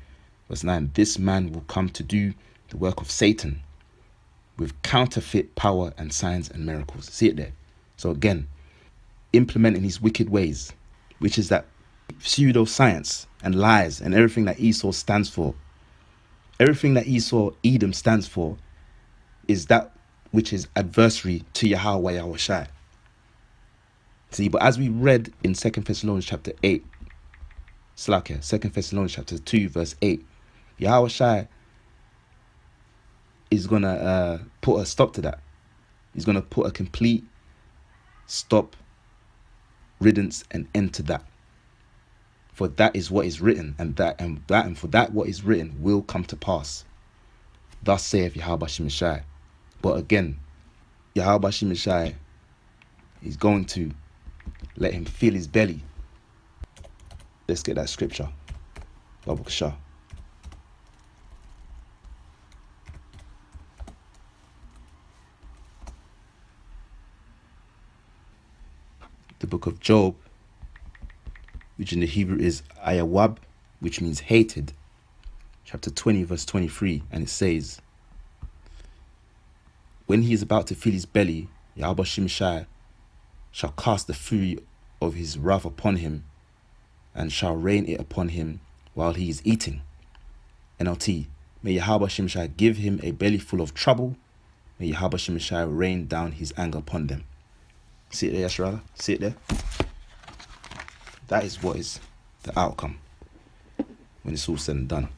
Verse 9, this man will come to do the work of Satan with counterfeit power and signs and miracles. See it there? So again, implementing his wicked ways, which is that pseudoscience and lies and everything that Esau stands for. Everything that Edom stands for is that which is adversary to Yahweh Yahushua. See, but as we read in 2 Thessalonians chapter 8, 2 Thessalonians chapter 2 verse 8, Yahushua is going to put a stop to that. He's going to put a complete stop, riddance, and end to that. For that is what is written, and for that what is written will come to pass. Thus saith Yahweh Shemeshai. But again, Yahweh Shemeshai is going to let him feel his belly. Let's get that scripture. Babakashah. The book of Job, which in the Hebrew is Ayawab, which means hated. Chapter 20, verse 23, and it says, when he is about to fill his belly, Yahweh Shemeshai shall cast the fury of his wrath upon him, and shall rain it upon him while he is eating. NLT, may Yahweh Shemeshai give him a belly full of trouble. May Yahweh Shemeshai rain down his anger upon them. See it there, Yasharala? See it there? That is what is the outcome when it's all said and done.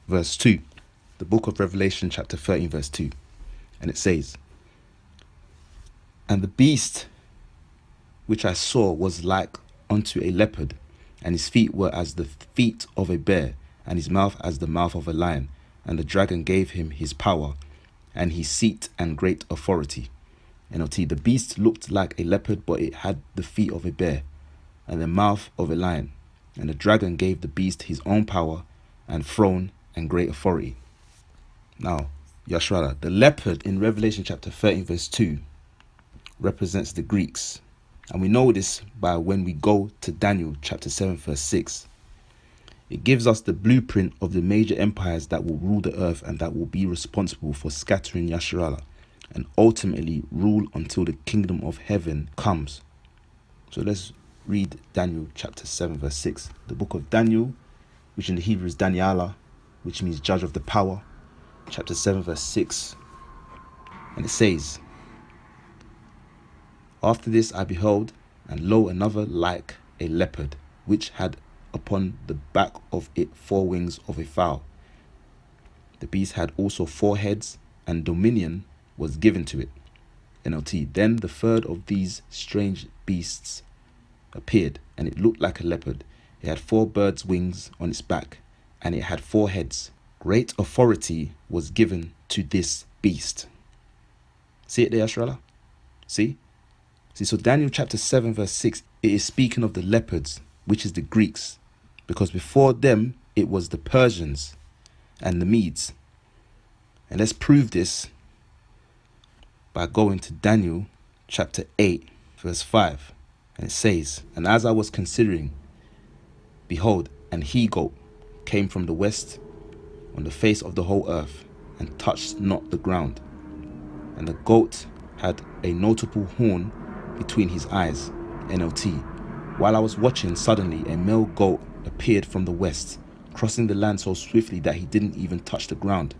Verse 2, the book of Revelation chapter 13 verse 2, and it says, and the beast which I saw was like unto a leopard, and his feet were as the feet of a bear, and his mouth as the mouth of a lion. And the dragon gave him his power, and his seat and great authority. NLT, the beast looked like a leopard, but it had the feet of a bear, and the mouth of a lion. And the dragon gave the beast his own power, and throne, and great authority. Now, Yashrala, the leopard in Revelation chapter 13 verse 2 represents the Greeks. And we know this by when we go to Daniel chapter 7 verse 6. It gives us the blueprint of the major empires that will rule the earth and that will be responsible for scattering Yasharala and ultimately rule until the kingdom of heaven comes. So let's read Daniel chapter 7 verse 6. The book of Daniel, which in the Hebrew is Daniela, which means judge of the power. Chapter 7 verse 6. And it says, after this I beheld, and lo, another like a leopard, which had upon the back of it 4 wings of a fowl. The beast had also 4 heads, and dominion was given to it. NLT, then the third of these strange beasts appeared, and it looked like a leopard. It had 4 birds' wings on its back, and it had 4 heads. Great authority was given to this beast. See it there, Ashrala? See, so Daniel chapter 7 verse 6, it is speaking of the leopards, which is the Greeks, because before them it was the Persians and the Medes. And let's prove this by going to Daniel chapter 8 verse 5. And it says, and as I was considering, behold, an he-goat came from the west on the face of the whole earth, and touched not the ground. And the goat had a notable horn between his eyes. NLT, while I was watching, suddenly a male goat appeared from the west, crossing the land so swiftly that he didn't even touch the ground.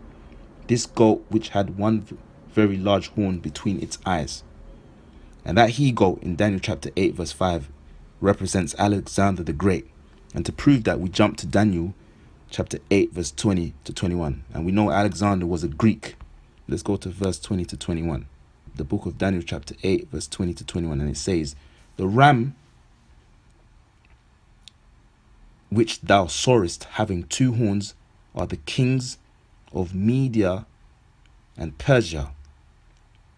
This goat, which had one very large horn between its eyes. And that he-goat in Daniel chapter 8 verse 5 represents Alexander the Great. And to prove that, we jump to Daniel chapter 8 verse 20 to 21. And we know Alexander was a Greek. Let's go to verse 20 to 21. The book of Daniel chapter 8 verse 20 to 21. And it says, the ram which thou sawest having 2 horns are the kings of Media and Persia.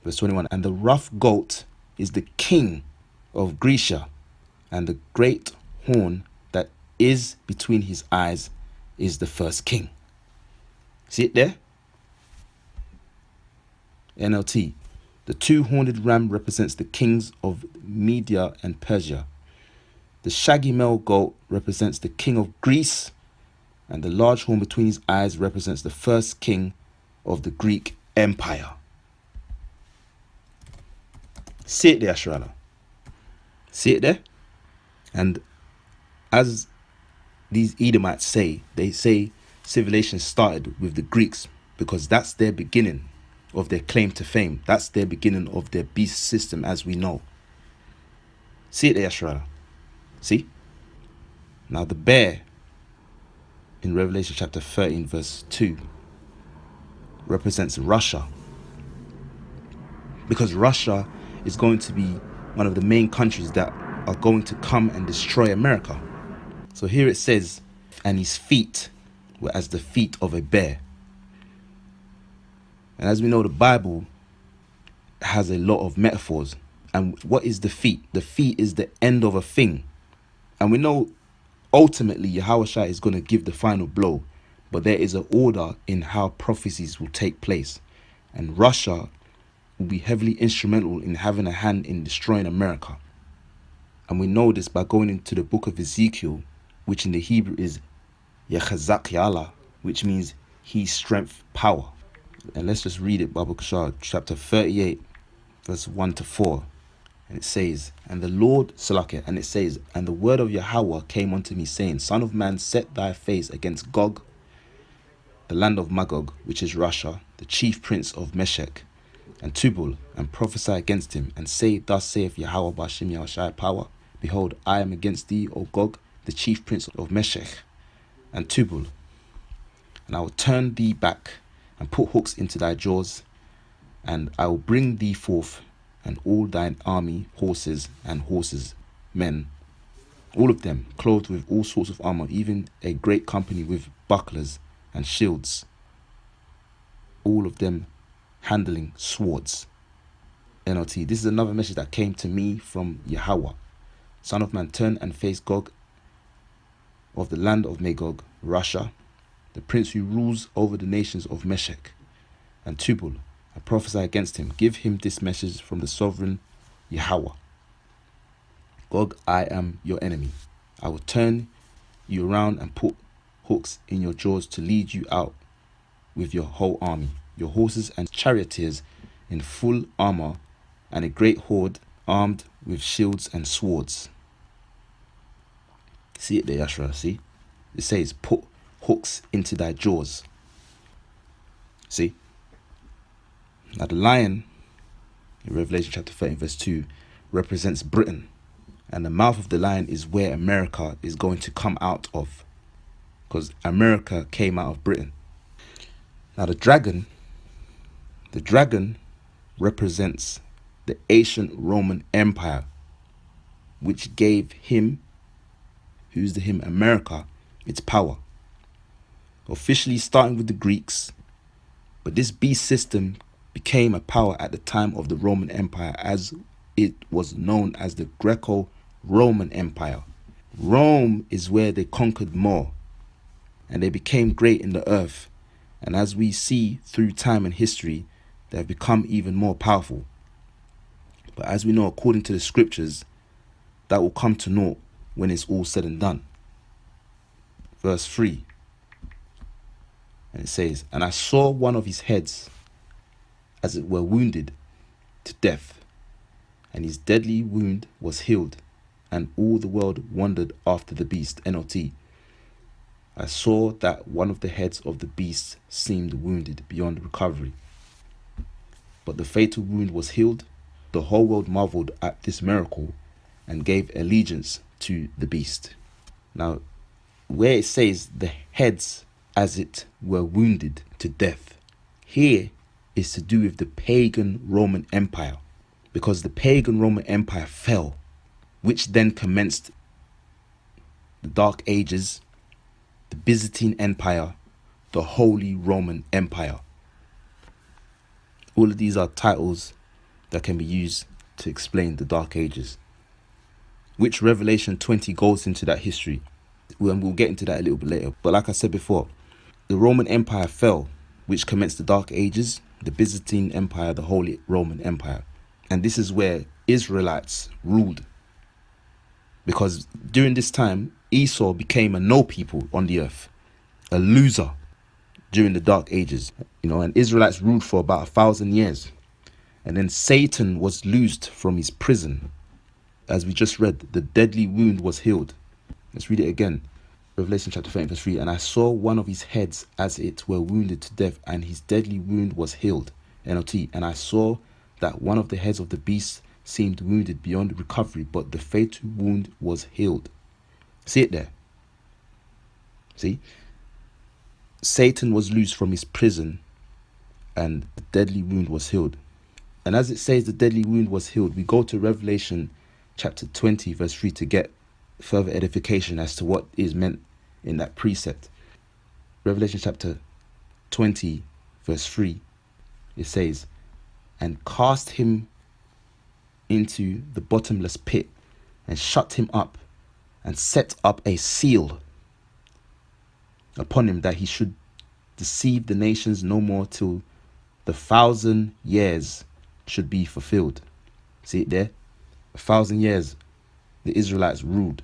Verse 21. And the rough goat is the king of Grecia, and the great horn that is between his eyes is the first king. See it there? NLT. The two-horned ram represents the kings of Media and Persia. The shaggy male goat represents the king of Greece, and the large horn between his eyes represents the first king of the Greek Empire. See it there, Shrala. See it there? And as these Edomites say, they say civilization started with the Greeks because that's their beginning of their claim to fame. That's their beginning of their beast system as we know. See it there, Shrala. See? Now the bear in Revelation chapter 13 verse 2 represents Russia, because Russia is going to be one of the main countries that are going to come and destroy America. So here it says, and his feet were as the feet of a bear. And as we know, the Bible has a lot of metaphors. And what is the feet? The feet is the end of a thing. And we know ultimately Yahushua is going to give the final blow, but there is an order in how prophecies will take place. And Russia will be heavily instrumental in having a hand in destroying America. And we know this by going into the book of Ezekiel, which in the Hebrew is Yechazak Yala, which means his strength, power. And let's just read it, Baba Kashar, chapter 38, verse 1 to 4. And it says, and the Lord, Salakia, and it says, and the word of Yahweh came unto me, saying, Son of man, set thy face against Gog, the land of Magog, which is Russia, the chief prince of Meshech, and Tubal, and prophesy against him, and say, thus saith Yahweh Bashim Yahushai power, behold, I am against thee, O Gog, the chief prince of Meshech, and Tubal, and I will turn thee back, and put hooks into thy jaws, and I will bring thee forth, and all thine army, horses and horses, men, all of them clothed with all sorts of armor, even a great company with bucklers and shields, all of them handling swords. NLT. This is another message that came to me from Yahweh. Son of man, turn and face Gog of the land of Magog, Russia, the prince who rules over the nations of Meshech, and Tubal, and prophesy against him. Give him this message from the sovereign Yahweh. Gog, I am your enemy. I will turn you around and put hooks in your jaws to lead you out with your whole army, your horses and charioteers in full armor, and a great horde armed with shields and swords. See it there, Yashra, see? It says, put hooks into thy jaws. See? Now the lion, in Revelation chapter 13 verse 2, represents Britain. And the mouth of the lion is where America is going to come out of. Because America came out of Britain. Now the dragon represents the ancient Roman Empire, which gave him, who's the him, America, its power. Officially starting with the Greeks, but this beast system became a power at the time of the Roman Empire, as it was known as the Greco-Roman Empire. Rome is where they conquered more, and they became great in the earth. And as we see through time and history, they have become even more powerful. But as we know, according to the scriptures, that will come to naught when it's all said and done. Verse 3. And it says, and I saw one of his heads, as it were wounded to death, and his deadly wound was healed, and all the world wondered after the beast. NLT. I saw that one of the heads of the beast seemed wounded beyond recovery, but the fatal wound was healed. The whole world marveled at this miracle and gave allegiance to the beast. Now, where it says the heads as it were wounded to death, here is to do with the pagan Roman Empire, because the pagan Roman Empire fell, which then commenced the Dark Ages, the Byzantine Empire, the Holy Roman Empire. All of these are titles that can be used to explain the Dark Ages. which Revelation 20 goes into that history. We'll get into that a little bit later. But like I said before, the Roman Empire fell, which commenced the Dark Ages, the Byzantine Empire, the Holy Roman Empire. And this is where Israelites ruled. Because during this time, Esau became a no people on the earth, a loser during the Dark Ages. And Israelites ruled for about 1,000 years. And then Satan was loosed from his prison. As we just read, the deadly wound was healed. Let's read it again. Revelation chapter 30 verse 3. And I saw one of his heads as it were wounded to death, and his deadly wound was healed. NLT. And I saw that one of the heads of the beast seemed wounded beyond recovery, but the fatal wound was healed. See it there? See? Satan was loosed from his prison, and the deadly wound was healed. And as it says the deadly wound was healed, we go to Revelation chapter 20 verse 3 to get further edification as to what is meant in that precept. Revelation chapter 20 verse 3, it says, and cast him into the bottomless pit, and shut him up, and set up a seal upon him, that he should deceive the nations no more till the 1,000 years should be fulfilled. See it there? 1,000 years the Israelites ruled.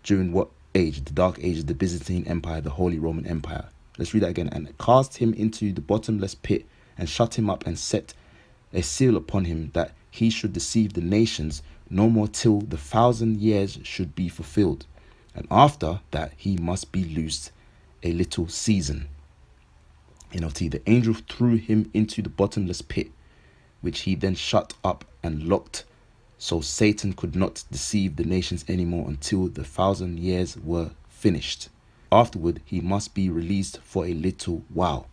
During what age? The Dark Ages, the Byzantine Empire, the Holy Roman Empire. Let's read that again. And cast him into the bottomless pit, and shut him up, and set a seal upon him, that he should deceive the nations no more till the 1,000 years should be fulfilled. And after that he must be loosed a little season. NLT. The angel threw him into the bottomless pit, which he then shut up and locked, so Satan could not deceive the nations anymore until the 1,000 years were finished. Afterward, he must be released for a little while.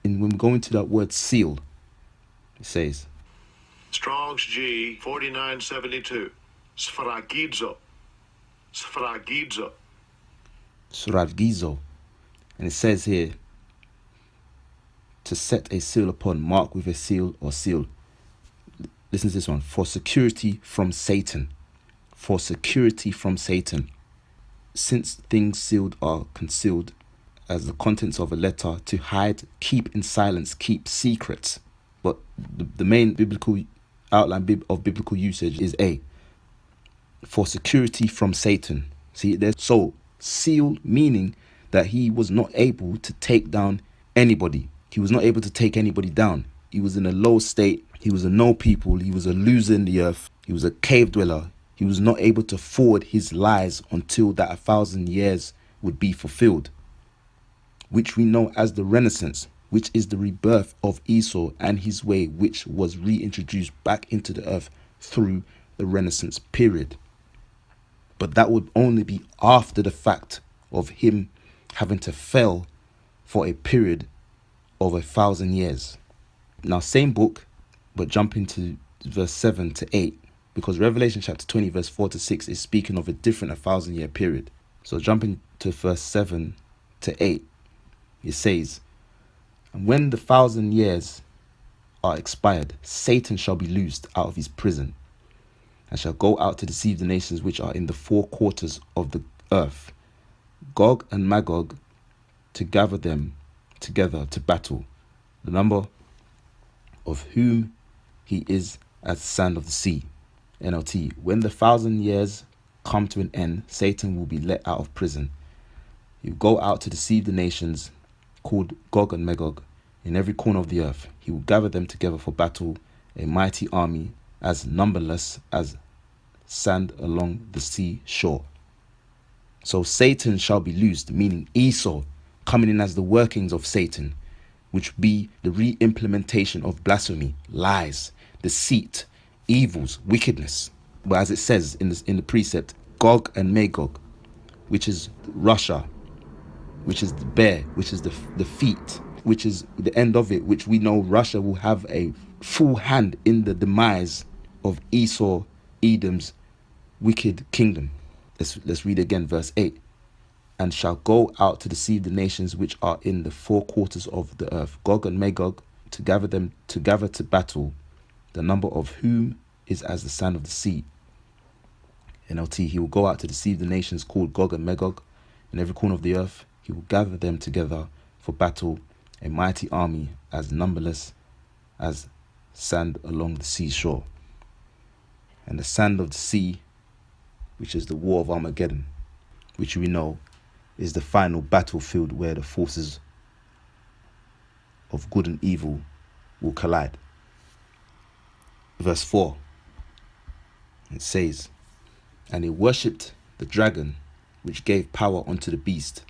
And when we go into that word seal, it says, Strong's G 4972. Sfragizo. Sfragizo. Sfragizo. And it says here, to set a seal upon, mark with a seal or seal. Listen to this one. For security from Satan. For security from Satan. Since things sealed are concealed as the contents of a letter, to hide, keep in silence, keep secret. But the main biblical outline of biblical usage is A. For security from Satan. See, there's so seal, meaning that he was not able to take down anybody. He was not able to take anybody down. He was in a low state. He was a no people. He was a loser in the earth. He was a cave dweller. He was not able to forward his lies until that 1,000 years would be fulfilled, which we know as the Renaissance, which is the rebirth of Esau and his way, which was reintroduced back into the earth through the Renaissance period. But that would only be after the fact of him having to fail for a period of 1,000 years. Now, same book, but jump into verse 7 to 8, because Revelation chapter 20 verse 4 to 6 is speaking of a different 1,000 year period. So jumping to verse 7 to 8, it says, and when the 1,000 years are expired, Satan shall be loosed out of his prison, and shall go out to deceive the nations which are in the four quarters of the earth, Gog and Magog, to gather them together to battle, the number of whom he is as the sand of the sea. NLT. When the 1,000 years come to an end, Satan will be let out of prison. He will go out to deceive the nations called Gog and Magog in every corner of the earth. He will gather them together for battle, a mighty army as numberless as sand along the sea shore. So Satan shall be loosed, meaning Esau coming in as the workings of Satan, which be the re-implementation of blasphemy, lies, deceit, evils, wickedness. But as it says in the precept, Gog and Magog, which is Russia, which is the bear, which is the feet, which is the end of it, which we know Russia will have a full hand in the demise of Esau, Edom's wicked kingdom. Let's read again, verse 8. And shall go out to deceive the nations which are in the four quarters of the earth, Gog and Magog, to gather to battle, the number of whom is as the sand of the sea. NLT, he will go out to deceive the nations called Gog and Magog in every corner of the earth. He will gather them together for battle, a mighty army as numberless as sand along the seashore. And the sand of the sea, which is the war of Armageddon, which we know is the final battlefield where the forces of good and evil will collide. Verse 4, it says, and they worshipped the dragon, which gave power unto the beast.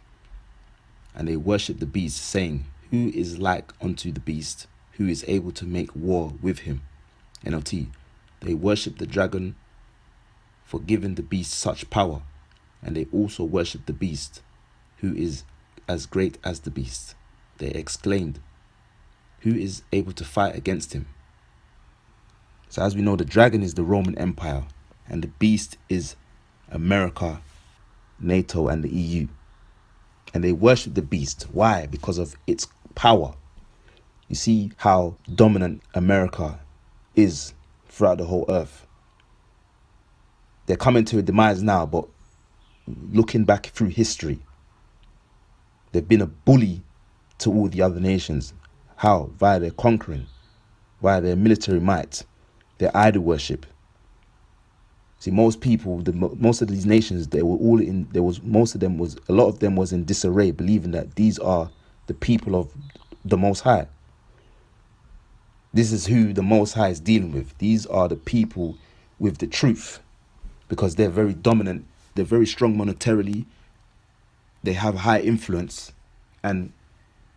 And they worshipped the beast, saying, who is like unto the beast, who is able to make war with him? NLT, they worshipped the dragon for giving the beast such power, and they also worshipped the beast, who is as great as the beast. They exclaimed, who is able to fight against him? So as we know, the dragon is the Roman Empire, and the beast is America, NATO, and the EU. And they worship the beast. Why? Because of its power. You see how dominant America is throughout the whole earth. They're coming to a demise now, but looking back through history, they've been a bully to all the other nations. How? Via their conquering, via their military might, their idol worship. See, most people, most of these nations, they were all in. A lot of them was in disarray, believing that these are the people of the Most High. This is who the Most High is dealing with. These are the people with the truth, because they're very dominant. They're very strong monetarily. They have high influence, and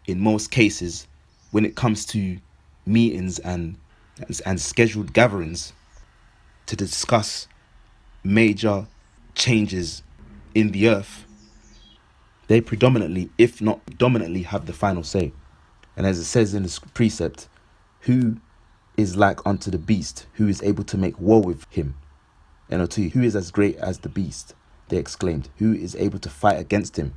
in most cases, when it comes to meetings and scheduled gatherings to discuss major changes in the earth, they predominantly, if not dominantly, have the final say. And as it says in the precept, who is like unto the beast, who is able to make war with him? NLT, who is as great as the beast? They exclaimed, who is able to fight against him?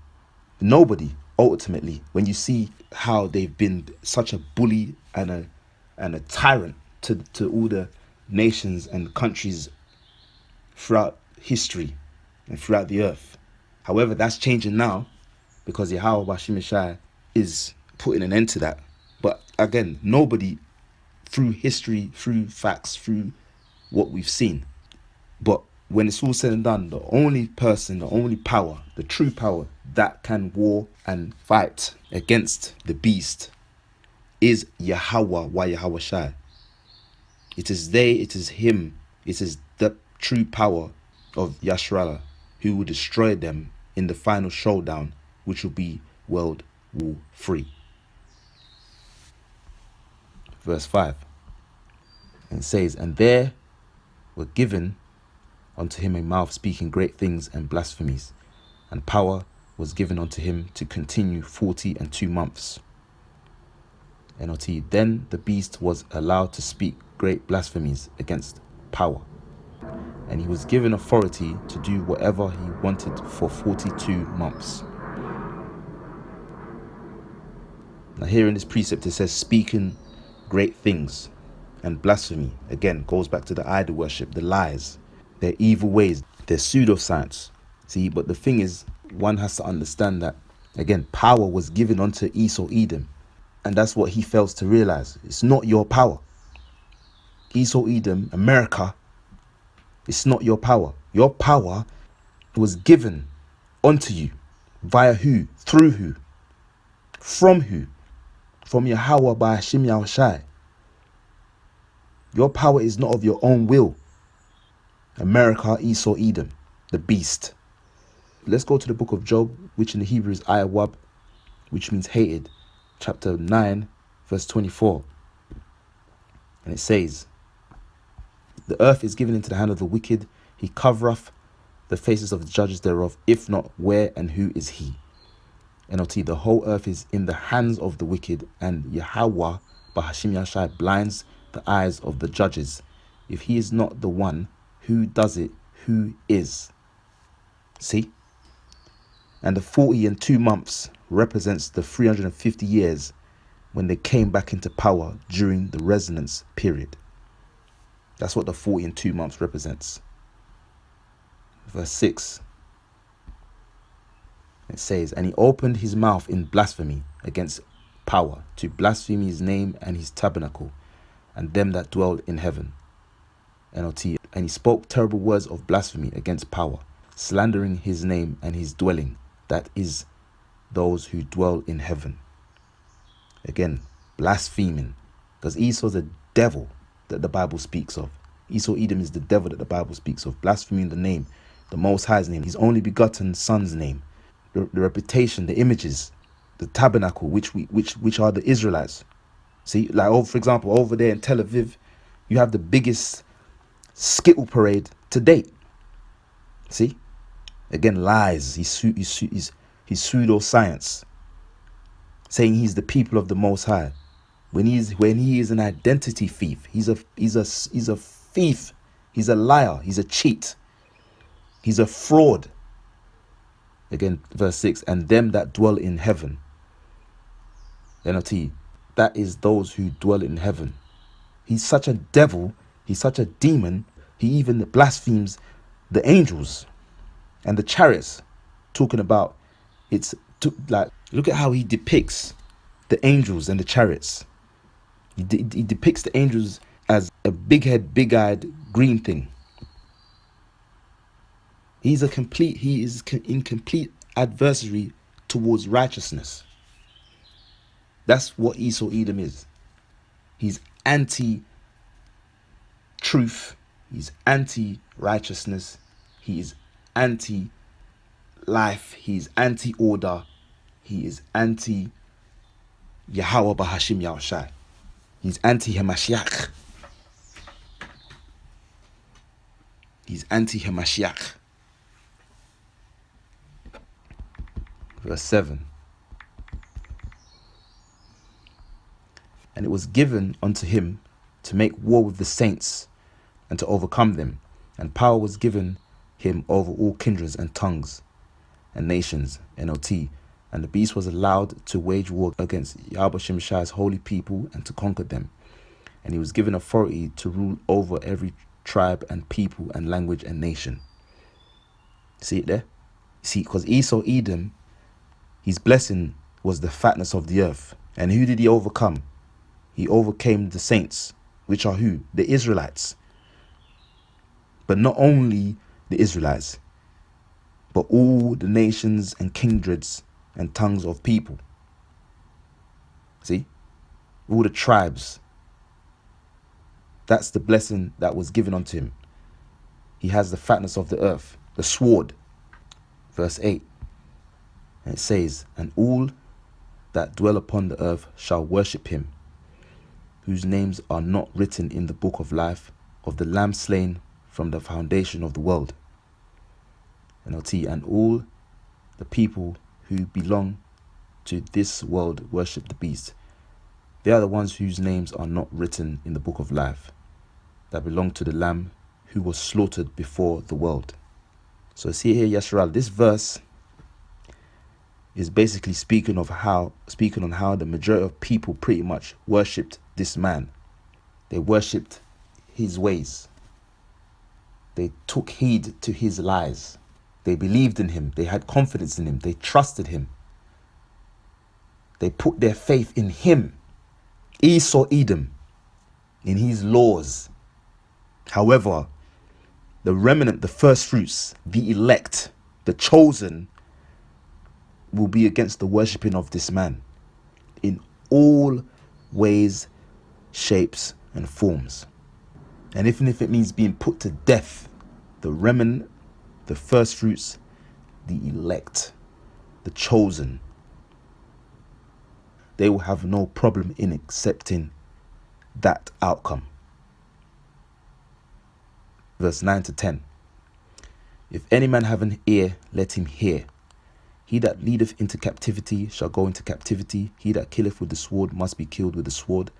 Nobody, ultimately, when you see how they've been such a bully and a tyrant to all the nations and countries throughout history and throughout the earth. However, that's changing now, because Yahweh Bashim Shai is putting an end to that. But again, nobody, through history, through facts, through what we've seen. But when it's all said and done, the only person, the only power, the true power that can war and fight against the beast is Yahweh wa Yahweh Shai. It is they, it is him, it is the true power of Yashrallah who will destroy them in the final showdown, which will be World War III. Verse 5. And it says, and there were given unto him a mouth speaking great things and blasphemies, and power was given unto him to continue 42 months. NLT, then the beast was allowed to speak great blasphemies against power, and he was given authority to do whatever he wanted for 42 months. Now here in this precept it says speaking great things, and blasphemy again goes back to the idol worship, the lies, their evil ways, their pseudoscience. See, but the thing is, one has to understand that, again, power was given unto Esau Edom, and that's what he fails to realize. It's not your power. Esau Edom, America, it's not your power. Your power was given unto you via who? Through who? From who? From Yahweh by Hashem Yahushai. Your power is not of your own will. America, Esau, Edom, the beast. Let's go to the book of Job, which in the Hebrew is Ayawab, which means hated. Chapter 9, verse 24. And it says, the earth is given into the hand of the wicked. He covereth the faces of the judges thereof. If not, where and who is he? NLT, the whole earth is in the hands of the wicked, and Yahweh, by Hashem Yashai, blinds the eyes of the judges. If he is not the one, who does it? Who is? See? And the 42 months represents the 350 years when they came back into power during the resonance period. That's what the 42 months represents. Verse 6. It says, and he opened his mouth in blasphemy against power, to blaspheme his name and his tabernacle, and them that dwell in heaven. NLT. And he spoke terrible words of blasphemy against power, slandering his name and his dwelling, that is, those who dwell in heaven. Again, blaspheming, because Esau's a devil that the Bible speaks of. Esau Edom is the devil that the Bible speaks of, blaspheming the name, the Most High's name, his only begotten Son's name, the reputation, the images, the tabernacle, which are the Israelites. See, like, for example, over there in Tel Aviv, you have the biggest skittle parade to date. See, again, lies. He's pseudoscience, saying he's the people of the Most High, when he is an identity thief. He's a thief. He's a liar. He's a cheat. He's a fraud. Again, verse 6, and them that dwell in heaven. NLT, that is those who dwell in heaven. He's such a devil. He's such a demon. He even blasphemes the angels and the chariots, talking about look at how he depicts the angels and the chariots. He depicts the angels as a big-head, big-eyed green thing. He is in complete adversary towards righteousness. That's what Esau Edom is. He's anti-truth. He's anti-righteousness. He is anti-life. He's anti-order. He is anti-Yahweh Bahashim Yahushai. He's anti-Hamashiach. He's anti-Hamashiach. Verse 7. And it was given unto him to make war with the saints and to overcome them. And power was given him over all kindreds and tongues and nations. NLT. And the beast was allowed to wage war against Yahweh Shemshai's holy people and to conquer them. And he was given authority to rule over every tribe and people and language and nation. See it there? See, because Esau Edom, his blessing was the fatness of the earth. And who did he overcome? He overcame the saints, which are who? The Israelites. But not only the Israelites, but all the nations and kindreds and tongues of people. See? All the tribes. That's the blessing that was given unto him. He has the fatness of the earth, the sword. Verse 8. And it says, and all that dwell upon the earth shall worship him, whose names are not written in the book of life of the Lamb slain from the foundation of the world. NLT, and all the people who belong to this world worship the beast. They are the ones whose names are not written in the book of life, that belong to the Lamb who was slaughtered before the world. So see here, Yasharal, this verse is basically speaking on how the majority of people pretty much worshipped this man. They worshipped his ways. They took heed to his lies. They believed in him. They had confidence in him. They trusted him. They put their faith in him, Esau Edom, in his laws. However, the remnant, the first fruits, the elect, the chosen, will be against the worshipping of this man in all ways, shapes, and forms. And even if it means being put to death, the remnant, the first fruits, the elect, the chosen, they will have no problem in accepting that outcome. Verse 9 to 10. If any man have an ear, let him hear. He that leadeth into captivity shall go into captivity. He that killeth with the sword must be killed with the sword.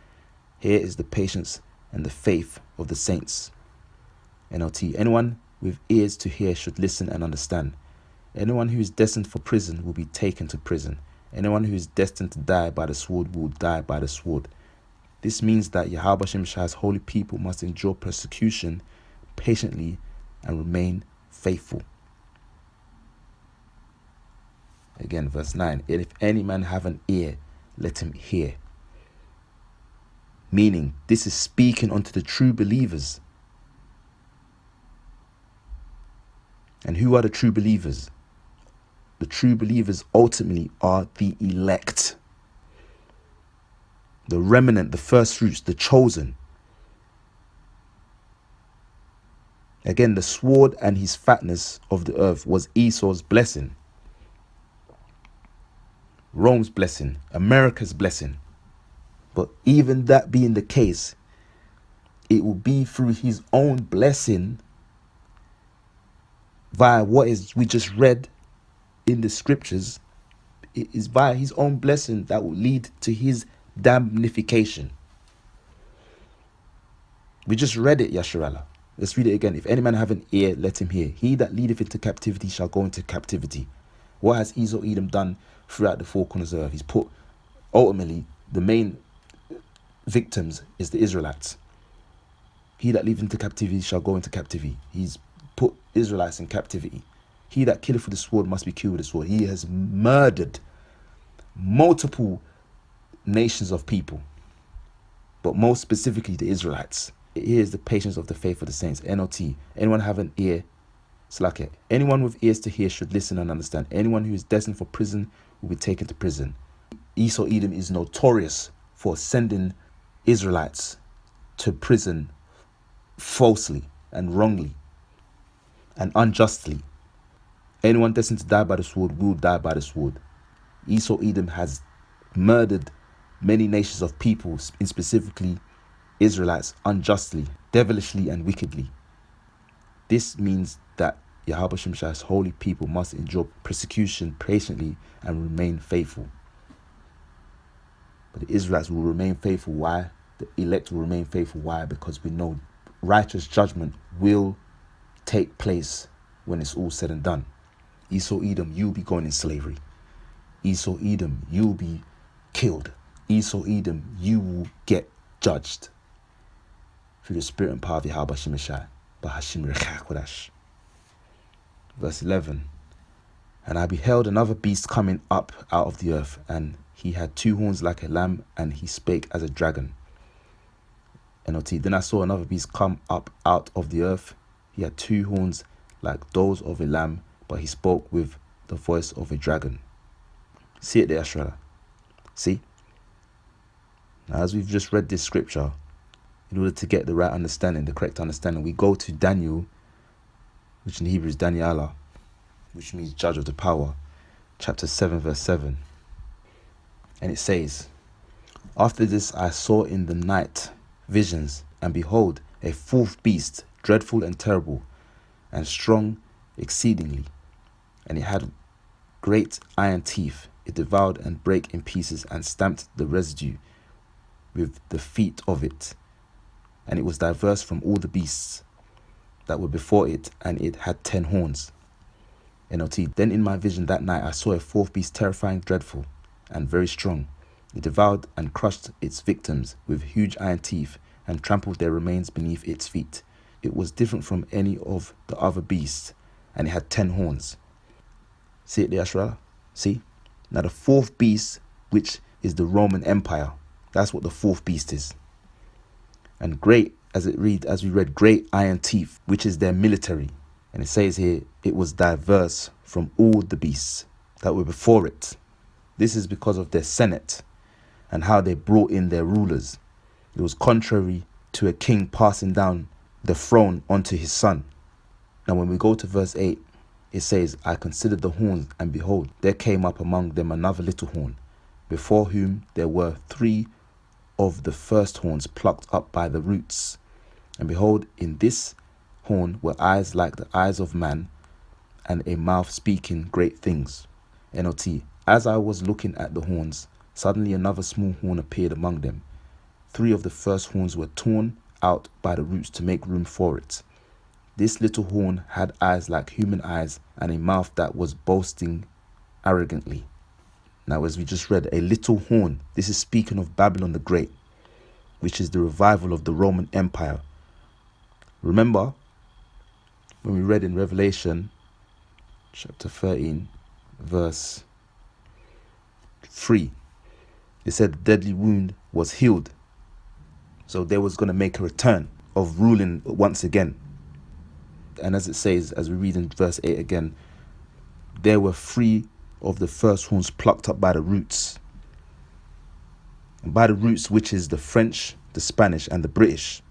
Here is the patience and the faith of the saints. NLT. Anyone with ears to hear should listen and understand. Anyone who is destined for prison will be taken to prison. Anyone who is destined to die by the sword will die by the sword. This means that Yahweh Shemshai's holy people must endure persecution patiently and remain faithful. Again, verse 9. And if any man have an ear, let him hear. Meaning, this is speaking unto the true believers. And who are the true believers? The true believers ultimately are the elect. The remnant, the first fruits, the chosen. Again, the sword and his fatness of the earth was Esau's blessing. Rome's blessing, America's blessing. But even that being the case, it will be through his own blessing via what is we just read in the scriptures. It is by his own blessing that will lead to his damnification. We just read it, Yasharallah. Let's read it again. If any man have an ear, let him hear. He that leadeth into captivity shall go into captivity. What has Esau Edom done throughout the four corners of the earth? He's put, ultimately, the main victims is the Israelites. He that leadeth into captivity shall go into captivity. He's put Israelites in captivity. He that killeth with the sword must be killed with the sword. He has murdered multiple nations of people, but most specifically the Israelites. Here is the patience of the faith of the saints. NOT. Anyone have an ear? Slack it. Anyone with ears to hear should listen and understand. Anyone who is destined for prison will be taken to prison. Esau Edom is notorious for sending Israelites to prison falsely and wrongly and unjustly. Anyone destined to die by the sword will die by the sword. Esau Edom has murdered many nations of people, and specifically Israelites, unjustly, devilishly and wickedly. This means that Yahweh Shemshai's holy people must endure persecution patiently and remain faithful. But the Israelites will remain faithful. Why? The elect will remain faithful. Why? Because we know righteous judgment will take place when it's all said and done. Esau Edom, you'll be going in slavery. Esau Edom, you'll be killed. Esau Edom, you will get judged through the spirit and power of Yahweh Shemshai. Verse 11. And I beheld another beast coming up out of the earth, and he had two horns like a lamb, and he spake as a dragon. NOT. Then I saw another beast come up out of the earth. He had two horns like those of a lamb, but he spoke with the voice of a dragon. See it there, Ashrala. See? Now, as we've just read this scripture, in order to get the right understanding, the correct understanding, we go to Daniel, which in Hebrew is Daniela, which means judge of the power, chapter 7, verse 7. And it says, After this I saw in the night visions, and behold, a fourth beast, dreadful and terrible, and strong exceedingly. And it had great iron teeth. It devoured and brake in pieces, and stamped the residue with the feet of it. And it was diverse from all the beasts that were before it, and it had 10 horns. NOT. Then in my vision that night I saw a fourth beast, terrifying, dreadful, and very strong. It devoured and crushed its victims with huge iron teeth, and trampled their remains beneath its feet. It was different from any of the other beasts, and it had 10 horns. See it there, Ashrala? See? Now the fourth beast, which is the Roman Empire, that's what the fourth beast is. And great, as we read, great iron teeth, which is their military. And it says here, it was diverse from all the beasts that were before it. This is because of their senate and how they brought in their rulers. It was contrary to a king passing down the throne onto his son. Now when we go to verse 8, it says, I considered the horns, and behold, there came up among them another little horn, before whom there were 3 of the first horns plucked up by the roots. And behold, in this horn were eyes like the eyes of man, and a mouth speaking great things. NOT. As I was looking at the horns, suddenly another small horn appeared among them. 3 of the first horns were torn out by the roots to make room for it. This little horn had eyes like human eyes, and a mouth that was boasting arrogantly. Now, as we just read, a little horn, this is speaking of Babylon the Great, which is the revival of the Roman Empire. Remember, when we read in Revelation chapter 13, verse free. It said the deadly wound was healed. So they was going to make a return of ruling once again. And as it says, as we read in verse 8 again, they were free of the first horns plucked up by the roots. And by the roots, which is the French, the Spanish, and the British.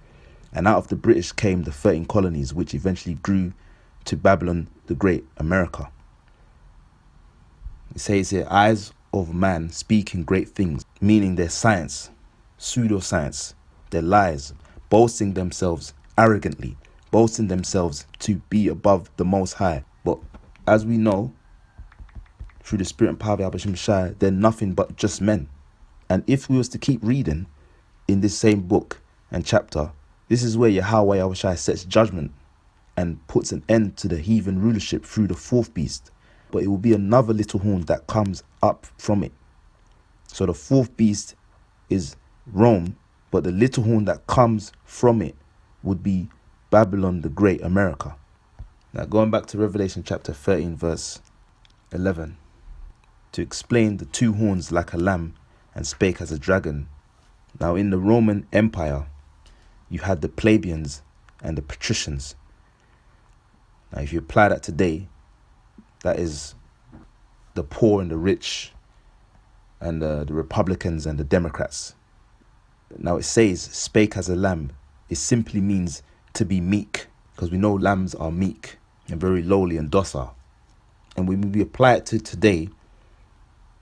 And out of the British came the 13 colonies, which eventually grew to Babylon the Great, America. It says here, eyes of man speaking great things, meaning their science, pseudoscience, their lies, boasting themselves arrogantly, boasting themselves to be above the Most High. But as we know, through the spirit and power of Yahweh Shai, they're nothing but just men. And if we was to keep reading in this same book and chapter, this is where Yahweh Yahweh Shai sets judgment and puts an end to the heathen rulership through the fourth beast. But it will be another little horn that comes up from it. So the fourth beast is Rome, but the little horn that comes from it would be Babylon the Great, America. Now going back to Revelation chapter 13 verse 11, to explain the two horns like a lamb and spake as a dragon. Now in the Roman Empire, you had the plebeians and the patricians. Now if you apply that today, that is the poor and the rich and the Republicans and the Democrats. Now it says spake as a lamb. It simply means to be meek, because we know lambs are meek and very lowly and docile. And when we apply it to today,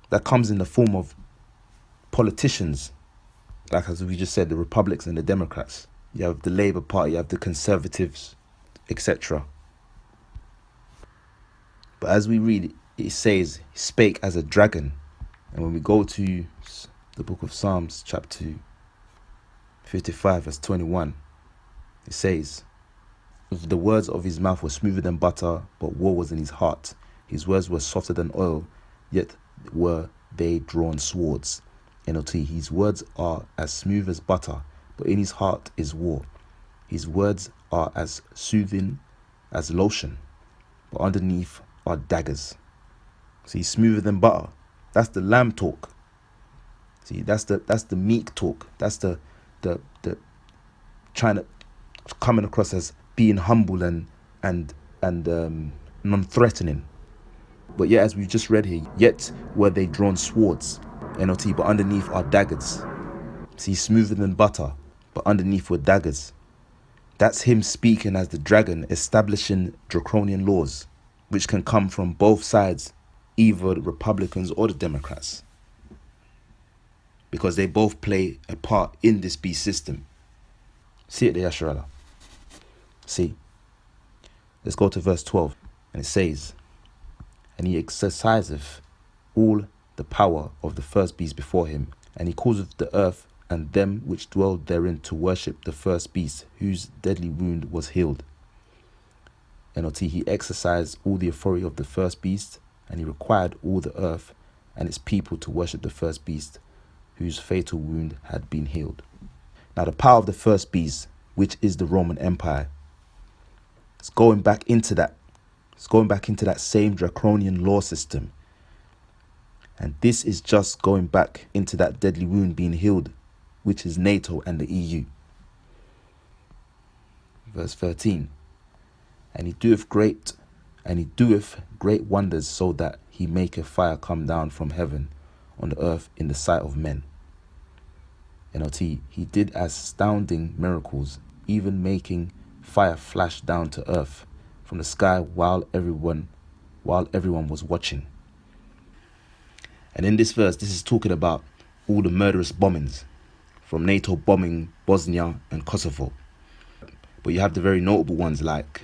that comes in the form of politicians, like as we just said, the Republicans and the Democrats. You have the Labour Party, you have the Conservatives, etc. But as we read, it says, spake as a dragon. And when we go to the book of Psalms, chapter 55, verse 21, it says, the words of his mouth were smoother than butter, but war was in his heart. His words were softer than oil, yet were they drawn swords. NLT, his words are as smooth as butter, but in his heart is war. His words are as soothing as lotion, but underneath are daggers. See, smoother than butter. That's the lamb talk. See, that's the meek talk. That's the trying to coming across as being humble and non-threatening. But yet, as we just read here, yet were they drawn swords, NLT, but underneath are daggers. See, smoother than butter, but underneath were daggers. That's him speaking as the dragon, establishing draconian laws, which can come from both sides, either the Republicans or the Democrats, because they both play a part in this beast system. See it there, Yasharallah. See, let's go to verse 12, and it says, and he exerciseth all the power of the first beast before him, and he causeth the earth and them which dwell therein to worship the first beast, whose deadly wound was healed. NLT, he exercised all the authority of the first beast, and he required all the earth and its people to worship the first beast, whose fatal wound had been healed. Now the power of the first beast, which is the Roman Empire, it's going back into that. It's going back into that same draconian law system. And this is just going back into that deadly wound being healed, which is NATO and the EU. Verse 13. And he doeth great wonders, so that he maketh fire come down from heaven on the earth in the sight of men. NLT, he did astounding miracles, even making fire flash down to earth from the sky while everyone was watching. And in this verse, this is talking about all the murderous bombings from NATO bombing Bosnia and Kosovo. But you have the very notable ones like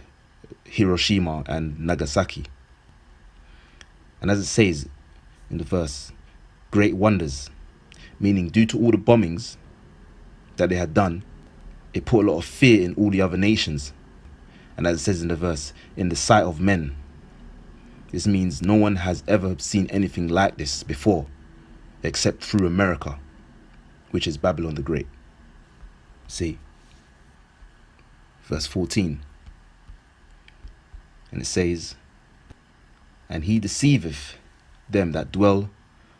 Hiroshima and Nagasaki. And as it says in the verse, great wonders, meaning due to all the bombings that they had done, it put a lot of fear in all the other nations. And as it says in the verse, in the sight of men. This means no one has ever seen anything like this before, except through America, which is Babylon the Great. See, verse 14. And it says, and he deceiveth them that dwell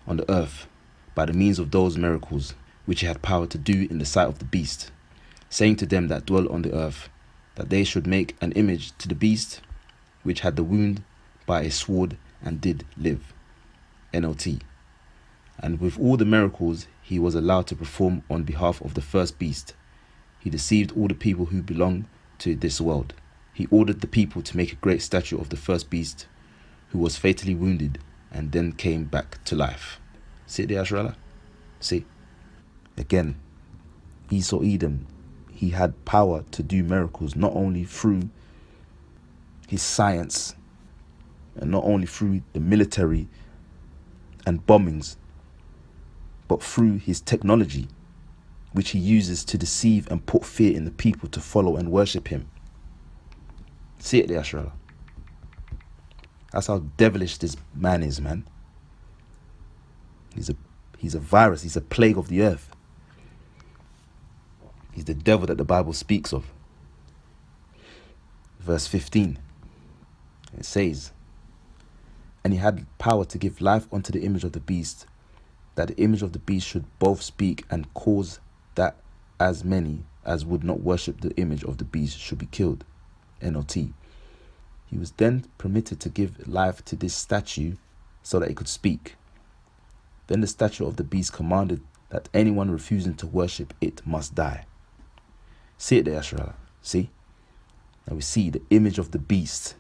on the earth by the means of those miracles which he had power to do in the sight of the beast, saying to them that dwell on the earth, that they should make an image to the beast, which had the wound by a sword and did live. NLT. And with all the miracles he was allowed to perform on behalf of the first beast, he deceived all the people who belong to this world. He ordered the people to make a great statue of the first beast, who was fatally wounded and then came back to life. See it there, Ashrala? See? Again, Esau Edom, he had power to do miracles, not only through his science and not only through the military and bombings, but through his technology, which he uses to deceive and put fear in the people to follow and worship him. See it there, Ashrala? That's how devilish this man is, man. He's a virus. He's a plague of the earth. He's the devil that the Bible speaks of. Verse 15. It says, and he had power to give life unto the image of the beast, that the image of the beast should both speak and cause that as many as would not worship the image of the beast should be killed. NLT. He was then permitted to give life to this statue so that it could speak. Then the statue of the beast commanded that anyone refusing to worship it must die. See it there, Ashrala. See? Now we see the image of the beast,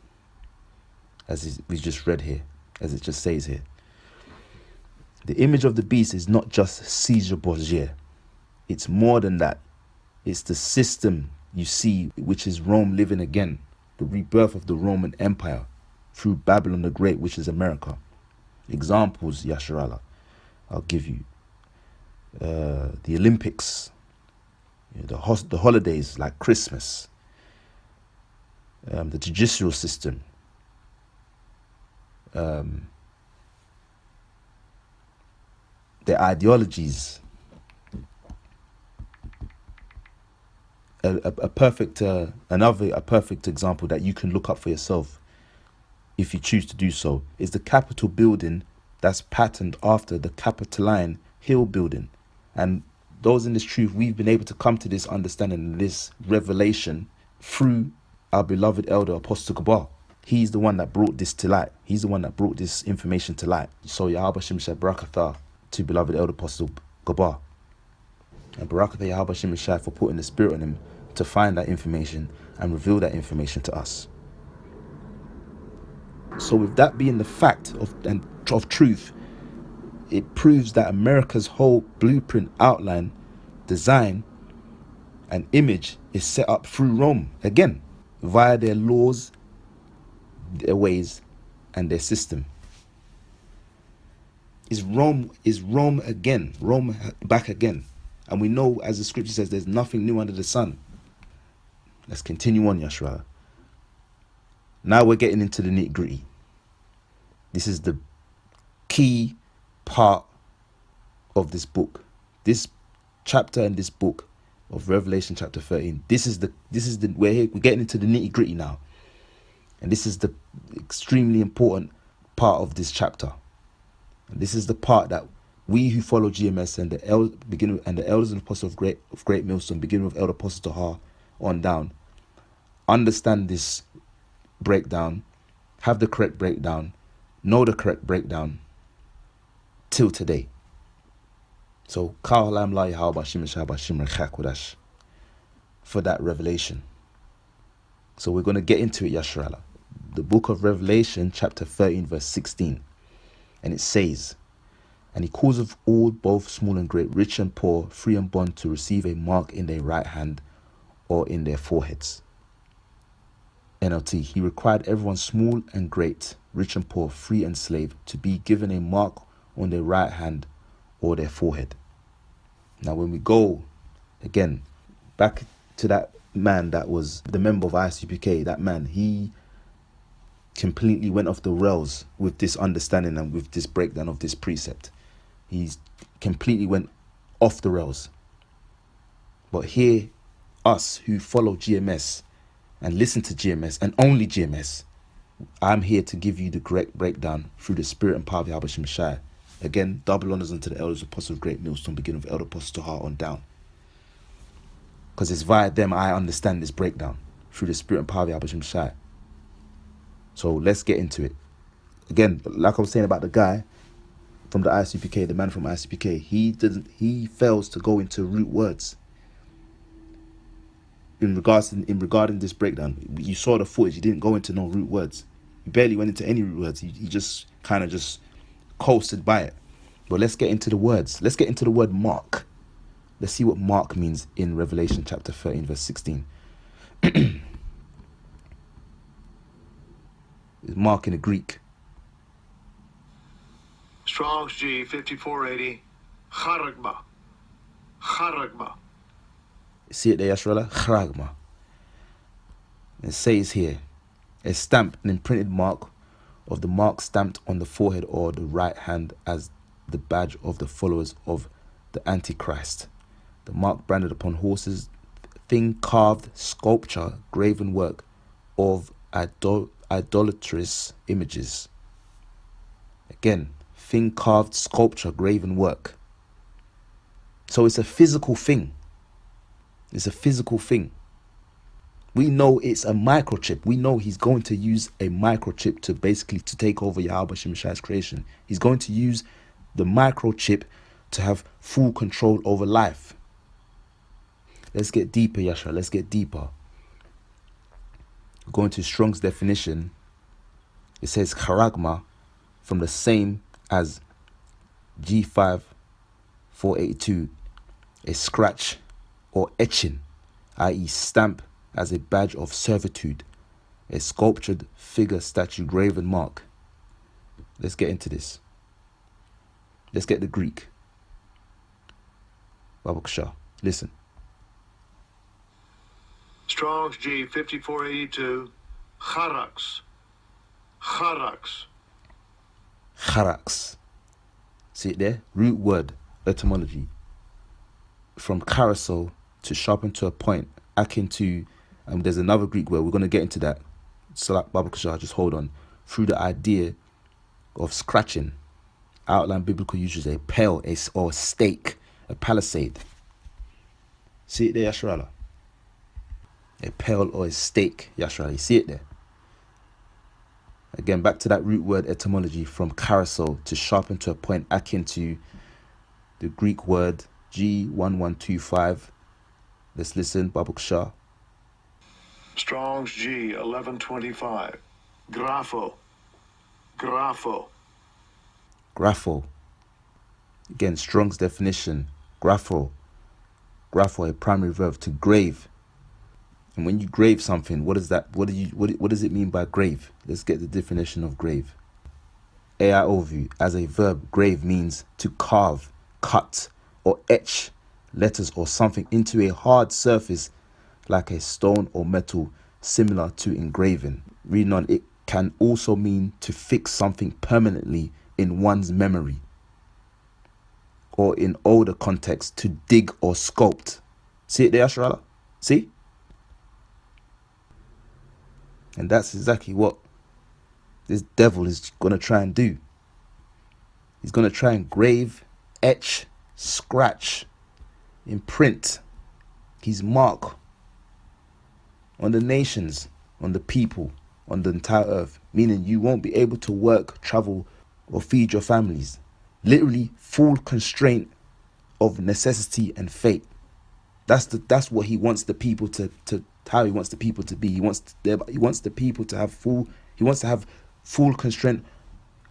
as we just read here, as it just says here. The image of the beast is not just Caesar Borgia. It's more than that. It's the system you see, which is Rome living again. The rebirth of the Roman Empire through Babylon the Great, which is America. Examples, Yasharala, I'll give you. The Olympics, the holidays like Christmas, the judicial system, their ideologies. A perfect example that you can look up for yourself, if you choose to do so, is the Capitol building that's patterned after the Capitoline Hill building. And those in this truth, we've been able to come to this understanding, this revelation, through our beloved elder Apostle Gabar. He's the one that brought this to light. He's the one that brought this information to light. So Yahweh Shemshai Barakatah to beloved elder Apostle Gabar. And Barakatah Yahweh Shemshai for putting the spirit on him to find that information and reveal that information to us. So with that being the fact of truth, it proves that America's whole blueprint, outline, design, and image is set up through Rome, again, via their laws, their ways, and their system. Is Rome again, Rome back again. And we know, as the scripture says, there's nothing new under the sun. Let's continue on, Yashua. Now we're getting into the nitty-gritty. This is the key part of this book. This chapter in this book of Revelation chapter 13. We're getting into the nitty-gritty now. And this is the extremely important part of this chapter. And this is the part that we who follow GMS and the elders and apostles of Great Millstone, beginning with Elder Apostle Tahar on down, understand this breakdown, have the correct breakdown, know the correct breakdown till today. So for that revelation. So we're going to get into it, Yashrala. The book of Revelation, chapter 13, verse 16. And it says, and he causeth all, both small and great, rich and poor, free and bond, to receive a mark in their right hand or in their foreheads. NLT, he required everyone, small and great, rich and poor, free and slave, to be given a mark on their right hand or their forehead. Now when we go, again, back to that man that was the member of ICPK, that man, he completely went off the rails with this understanding and with this breakdown of this precept. He's completely went off the rails. But here, us who follow GMS and listen to GMS and only GMS, I'm here to give you the correct breakdown through the spirit and power of Yahweh Shemshai Again, double honors unto the elders, apostles of Great Millstone, beginning of Elder Apostle Tahar on down. Because it's via them I understand this breakdown, through the spirit and power of Yahweh Shem Shai. So let's get into it. Again, like I was saying about the guy from the ICPK, the man from ICPK, he fails to go into root words in regarding this breakdown. You saw the footage, he didn't go into no root words. He barely went into any root words. He just kind of just coasted by it. But let's get into the words. Let's get into the word mark. Let's see what mark means in Revelation chapter 13, verse 16. It's mark in the Greek. Strong's G 5480. Charagma. Charagma. See it there, Yashrala? Charagma. It says here, a stamp, an imprinted mark of the mark stamped on the forehead or the right hand as the badge of the followers of the Antichrist. The mark branded upon horses, thing carved sculpture, graven work of idolatrous images. Again, thing carved sculpture, graven work. So it's a physical thing. It's a physical thing. We know it's a microchip. We know he's going to use a microchip to basically to take over Yahweh Shem Shai's creation. He's going to use the microchip to have full control over life. Let's get deeper, Yashra. Let's get deeper. Going to Strong's definition, it says charagma from the same as G5 482, a scratch or etching, i.e. stamp as a badge of servitude, a sculptured figure, statue, graven mark. Let's get into this. Let's get the Greek. Babakshah, listen. Strong's G 5482. Charax. Charax. Charax. See it there? Root word, etymology. From carousel to sharpen to a point, akin to, there's another Greek word, we're going to get into that. Salat Babakshah, just hold on. Through the idea of scratching, outline biblical usage, a pale, or a stake, a palisade. See it there, Yashrala? A pale or a stake, Yashrala. You see it there? Again, back to that root word etymology, from carousel to sharpen to a point, akin to the Greek word G1125. Let's listen, Babakshah. Strong's G 1125. Grapho. Grapho. Grapho. Again, Strong's definition. Grapho. Grapho, a primary verb, to grave. And when you grave something, what is that? What does it mean by grave? Let's get the definition of grave. AIOV, as a verb, grave means to carve, cut, or etch letters or something into a hard surface like a stone or metal, similar to engraving. Reading on, it can also mean to fix something permanently in one's memory, or in older context, to dig or sculpt. See it there, Ashrala? See? And that's exactly what this devil is going to try and do. He's going to try and grave, etch, scratch, imprint his mark on the nations, on the people, on the entire earth, meaning you won't be able to work, travel, or feed your families. Literally full constraint of necessity and fate. That's what he wants the people to how he wants the people to be. He wants the people to have full constraint.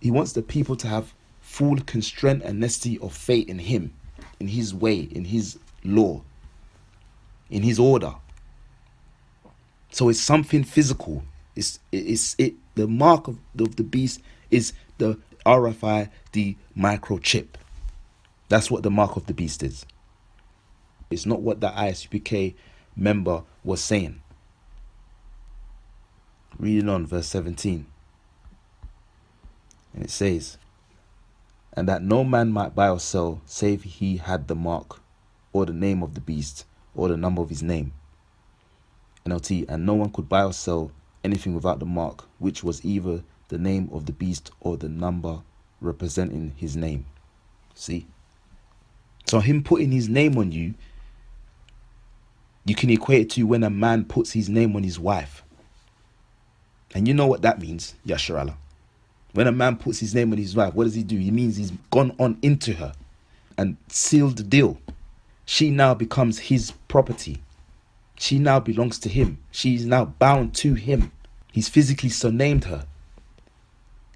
He wants the people to have full constraint and necessity of fate in him, in his way, in his law, in his order. So it's something physical. The mark of the beast is the RFID microchip. That's what the mark of the beast is. It's not what the ISUPK member was saying. Reading on verse 17. And it says, and that no man might buy or sell save he had the mark or the name of the beast or the number of his name. NLT, and no one could buy or sell anything without the mark, which was either the name of the beast or the number representing his name. See? So him putting his name on you, you can equate it to when a man puts his name on his wife. And you know what that means, Yasharallah. When a man puts his name on his wife, what does he do? He means he's gone on into her and sealed the deal. She now becomes his property. She now belongs to him. She's now bound to him. He's physically surnamed her.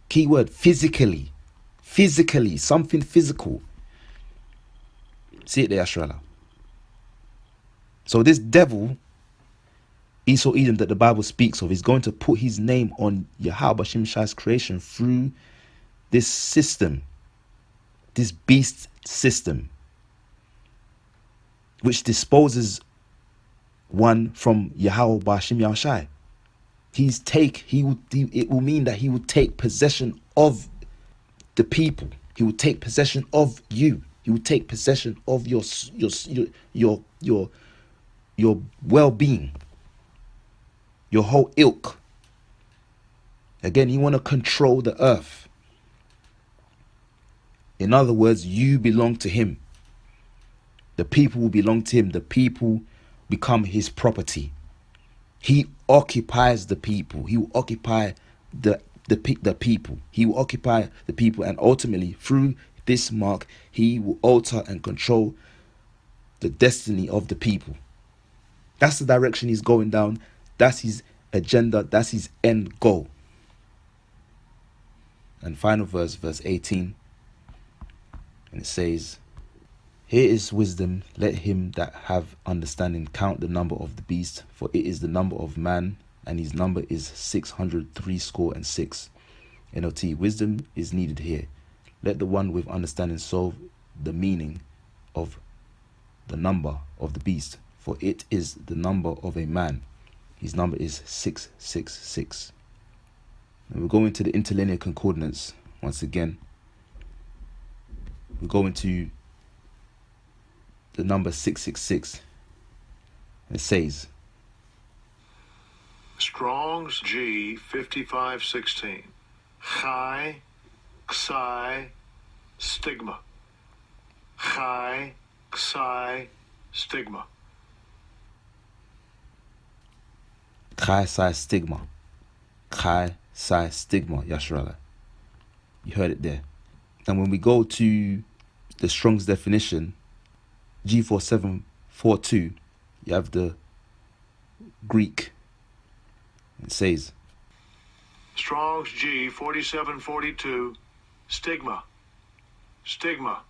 Keyword, physically. Physically, something physical. See it there, Yasharallah. So this devil, Esau Edom, that the Bible speaks of, is going to put his name on Yahweh Bashim Shai's creation through this system, this beast system, which disposes one from Yahweh Bashim Yahushai. It will mean that he will take possession of the people. He will take possession of you. He will take possession of your well-being, your whole ilk. Again, you want to control the earth. In other words, you belong to him. The people will belong to him. The people become his property. He occupies the people. He will occupy the people. He will occupy the people, and ultimately, through this mark, he will alter and control the destiny of the people. That's the direction he's going down. That's his agenda. That's his end goal. And final verse 18. And it says, here is wisdom. Let him that have understanding count the number of the beast, for it is the number of man, and his number is 666. NLT, wisdom is needed here. Let the one with understanding solve the meaning of the number of the beast, for it is the number of a man. His number is 666. And we're going to the interlinear concordance once again. We're going to the number 666. It says, Strong's G 5516. Chai, Xi, stigma. Chai, Xi, stigma. Chi Psi stigma. Chi Psi stigma, Yasharallah. You heard it there. And when we go to the Strong's definition, G4742, you have the Greek. It says, Strong's G 4742. Stigma. Stigma.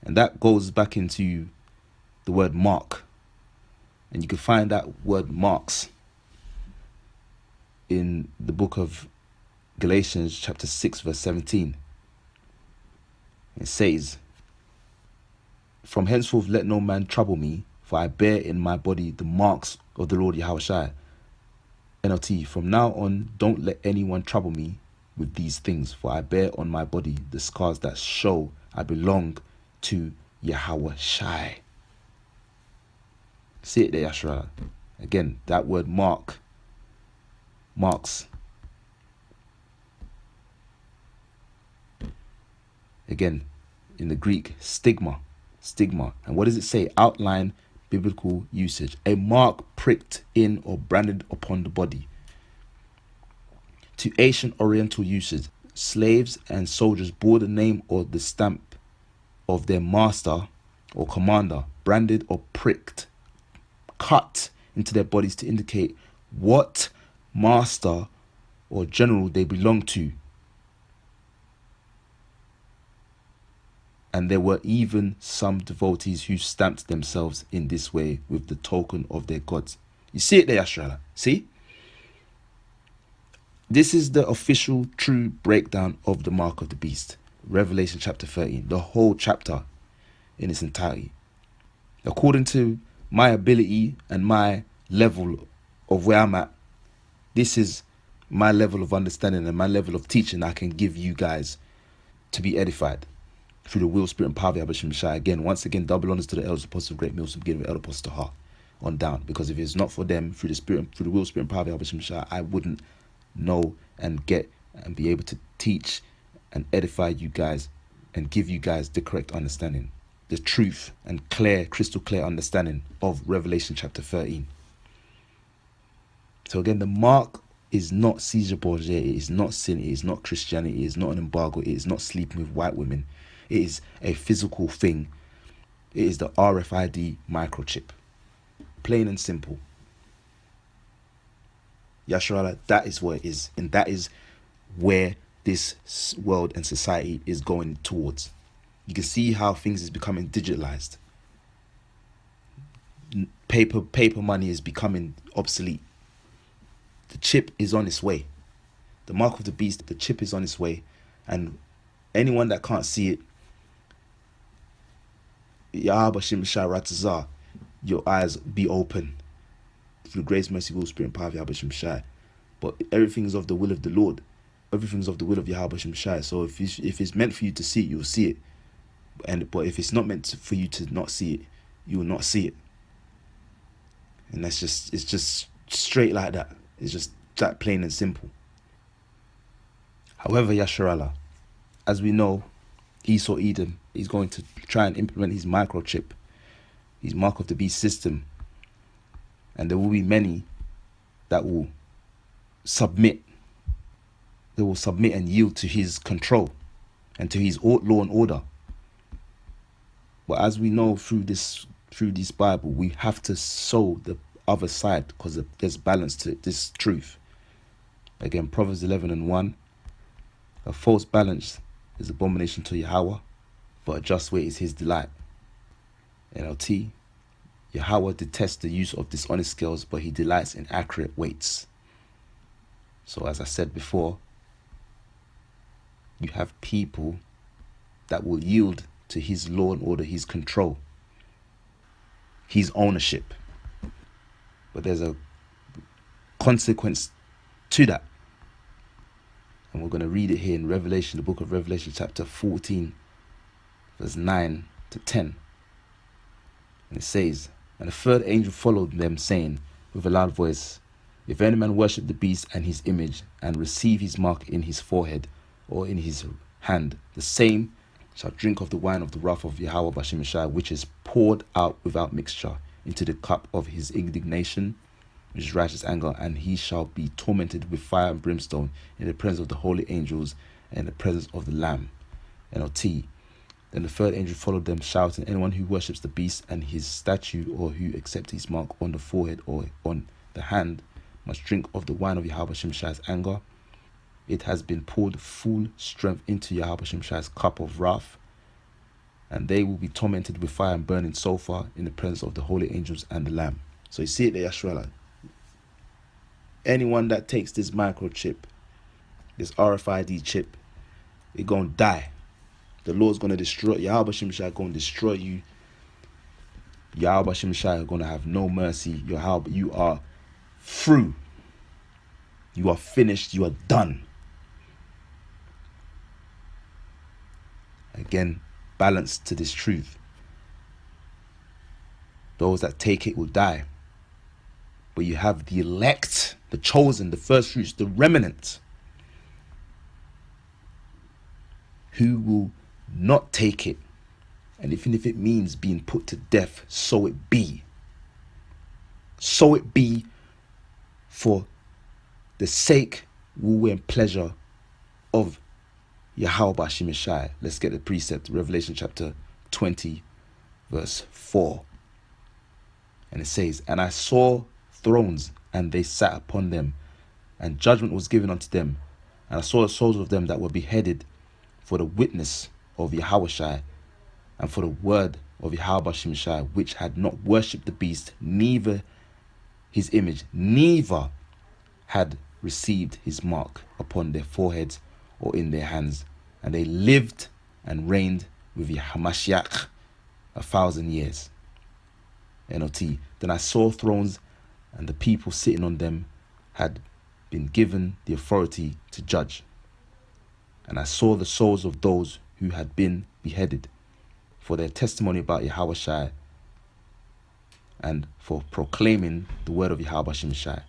and that goes back into the word mark. And you can find that word marks in the book of Galatians chapter 6 verse 17. It says, from henceforth let no man trouble me, for I bear in my body the marks of the Lord Yahushua. NLT, from now on don't let anyone trouble me with these things, for I bear on my body the scars that show I belong to Yahushua. See it there, Yashra. Again, that word marks. Again, in the Greek, stigma. And what does it say? Outline biblical usage. A mark pricked in or branded upon the body. To ancient Oriental usage, slaves and soldiers bore the name or the stamp of their master or commander, branded or pricked, cut into their bodies to indicate what master or general they belong to. And there were even some devotees who stamped themselves in this way with the token of their gods. You see it there, Yashrala? See? This is the official true breakdown of the mark of the beast. Revelation chapter 13. The whole chapter in its entirety. According to my ability and my level of where I'm at, this is my level of understanding and my level of teaching I can give you guys to be edified through the will, spirit, and power of Yahweh Shai. Again, once again, double honors to the elders, apostles of great MILLSTONE, beginning with elder apostle Ha on down. Because if it's not for them, through the spirit, through the will, spirit, and power of Yahweh Shai, I wouldn't know and get and be able to teach and edify you guys and give you guys the correct understanding, the truth and clear, crystal clear understanding of Revelation chapter 13. So again, the mark is not Caesar Borgia, it is not sin, it is not Christianity, it is not an embargo, it is not sleeping with white women. It is a physical thing. It is the RFID microchip. Plain and simple. Yasharala, that is what it is. And that is where this world and society is going towards. You can see how things is becoming digitalized. Paper money is becoming obsolete. The chip is on its way. The mark of the beast, the chip is on its way. And anyone that can't see it, your eyes be open through grace, mercy, will, spirit, and power of Yahweh Shem Shai. But everything is of the will of the Lord. Everything is of the will of Yahweh Shem Shai. So if it's meant for you to see it, you'll see it. But if it's not meant for you to not see it, you will not see it. And it's just straight like that. It's just that plain and simple. However, Yasharallah, as we know, Esau Edom is going to try and implement his microchip, his mark of the beast system. And there will be many that will submit. They will submit and yield to his control and to his law and order. But as we know through this Bible, we have to sow the other side because there's balance to this truth. Again, Proverbs 11:1. A false balance is abomination to Yahweh, but a just weight is his delight. NLT. Yahweh detests the use of dishonest scales, but he delights in accurate weights. So as I said before, you have people that will yield to his law and order, his control, his ownership. But there's a consequence to that. And we're going to read it here in Revelation, the book of Revelation, chapter 14, verse 9 to 10. And it says, and a third angel followed them, saying with a loud voice, if any man worship the beast and his image, and receive his mark in his forehead or in his hand, the same shall drink of the wine of the wrath of Yahweh Bashim Shai, which is poured out without mixture into the cup of his indignation, which is righteous anger, and he shall be tormented with fire and brimstone in the presence of the holy angels and in the presence of the Lamb. NLT. Then the third angel followed them, shouting, anyone who worships the beast and his statue, or who accepts his mark on the forehead or on the hand, must drink of the wine of Yahweh Shimshai's anger. It has been poured full strength into Yahweh Shimshai's cup of wrath, and they will be tormented with fire and burning sulfur in the presence of the holy angels and the Lamb. So you see it there, Yashruallah. Anyone that takes this microchip, this RFID chip, it's going to die. The Lord's going to destroy, Yahweh Shimshai going to destroy you. Yahweh Shimshai are going to have no mercy. You are through. You are finished. You are done. Again, balance to this truth. Those that take it will die. But you have the elect, the chosen, the first fruits, the remnant, who will not take it. And even if it means being put to death, so it be. So it be, for the sake, will and pleasure of Yahweh Bashim Shai. Let's get the precept, Revelation chapter 20, verse 4. And it says, and I saw thrones, and they sat upon them, and judgment was given unto them. And I saw the souls of them that were beheaded for the witness of Yahweh Shai, and for the word of Yahweh Bashim Shai, which had not worshipped the beast, neither his image, neither had received his mark upon their foreheads or in their hands. And they lived and reigned with Yahamashiach 1,000 years. NLT. Then I saw thrones, and the people sitting on them had been given the authority to judge. And I saw the souls of those who had been beheaded for their testimony about Yahweh Shai, and for proclaiming the word of Yahweh Shai.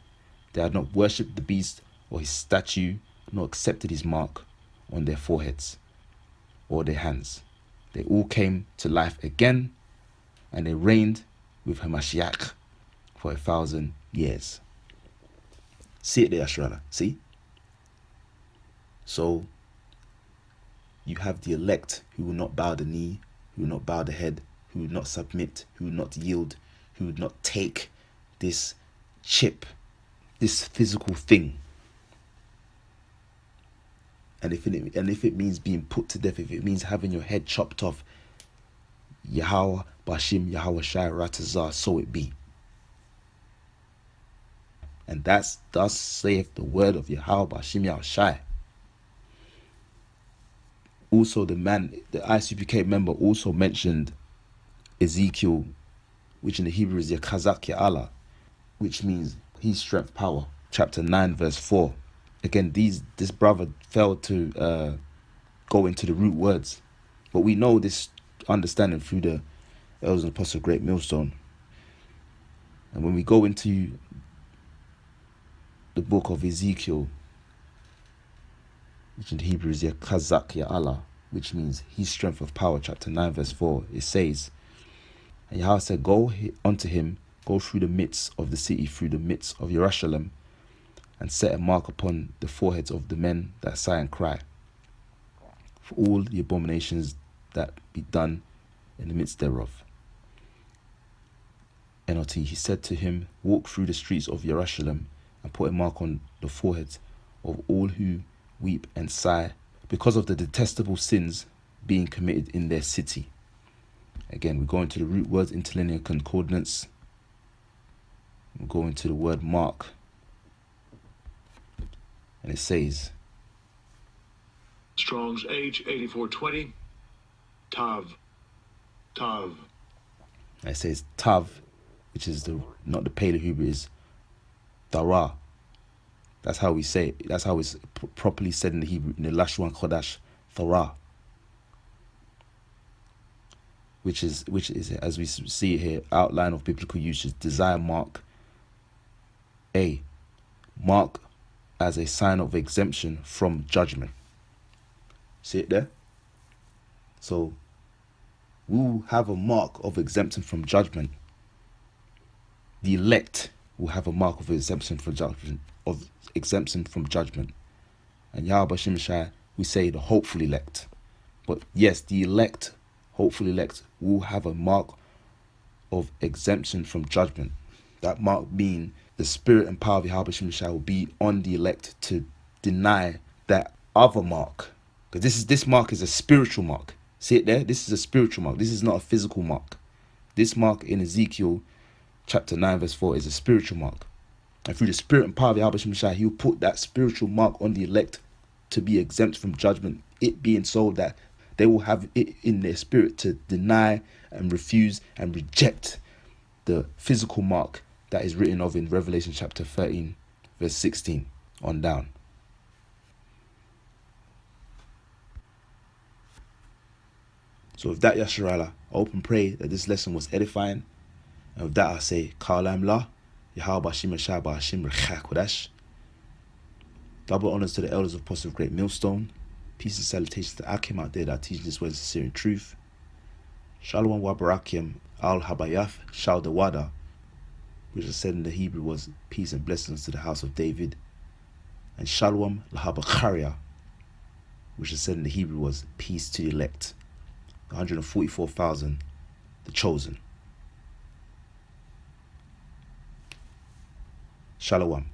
They had not worshipped the beast or his statue, nor accepted his mark on their foreheads. or their hands. They all came to life again, and they reigned with Hamashiach for 1,000 years. See it there, Yashrala. See? So, you have the elect who will not bow the knee, who will not bow the head, who will not submit, who will not yield, who would not take this chip, this physical thing. And if it means being put to death, if it means having your head chopped off, Yahweh, Bashim, Yahweh Shai, Ratazah, so it be. And that's thus saith the word of Yahweh, Bashim, Yahweh Shai. Also, the ICPK member also mentioned Ezekiel, which in the Hebrew is Yakazak Allah, which means his strength, power. Chapter 9, verse 4. Again, this brother failed to go into the root words. But we know this understanding through the Elders and Apostles of Great Millstone. And when we go into the book of Ezekiel, which in Hebrew is Yakazak Allah, which means his strength of power, chapter 9, verse 4, it says, and Yahweh said, go unto him, go through the midst of the city, through the midst of Jerusalem, and set a mark upon the foreheads of the men that sigh and cry, for all the abominations that be done in the midst thereof. NLT, he said to him, walk through the streets of Jerusalem, and put a mark on the foreheads of all who weep and sigh because of the detestable sins being committed in their city. Again, we go into the root words, interlinear concordance. We go into the word mark. And it says, Strong's H8420, Tav. Tav. it says Tav, which is not the Paleo Hebrew, is Dara. That's how we say it. That's how it's properly said in the Hebrew, in the Lashon Kodash, Thara. Which is, as we see it here, outline of biblical usage, desire mark. A, mark as a sign of exemption from judgment. See it there? So, we will have a mark of exemption from judgment. The elect will have a mark of exemption from judgment, And Yahweh Bashim Shai, we say the hopeful elect. But yes, the elect, hopeful elect, will have a mark of exemption from judgment. That mark being the spirit and power of Yahweh Bashim Shai will be on the elect to deny that other mark. Because this mark is a spiritual mark. See it there? This is a spiritual mark. This is not a physical mark. This mark in Ezekiel chapter 9 verse 4 is a spiritual mark. And through the spirit and power of Yahweh Bashim Shai, he will put that spiritual mark on the elect to be exempt from judgment. It being so that they will have it in their spirit to deny and refuse and reject the physical mark that is written of in Revelation chapter 13 verse 16 on down. So with that, Yasharala, I hope and pray that this lesson was edifying. And with that, I say, Ka'alam La, Yahweh Bashim Shai Bashim Rechak Kodash. Double honors to the elders of Apostles of Great Millstone. Peace and salutations to Akim out there that teach this word of sincere and truth. Shalom wa barakim al habayaf shal dawada, which is said in the Hebrew was peace and blessings to the house of David. And Shalom lahabakaria, which is said in the Hebrew was peace to the elect. 144,000, the chosen. Shalom.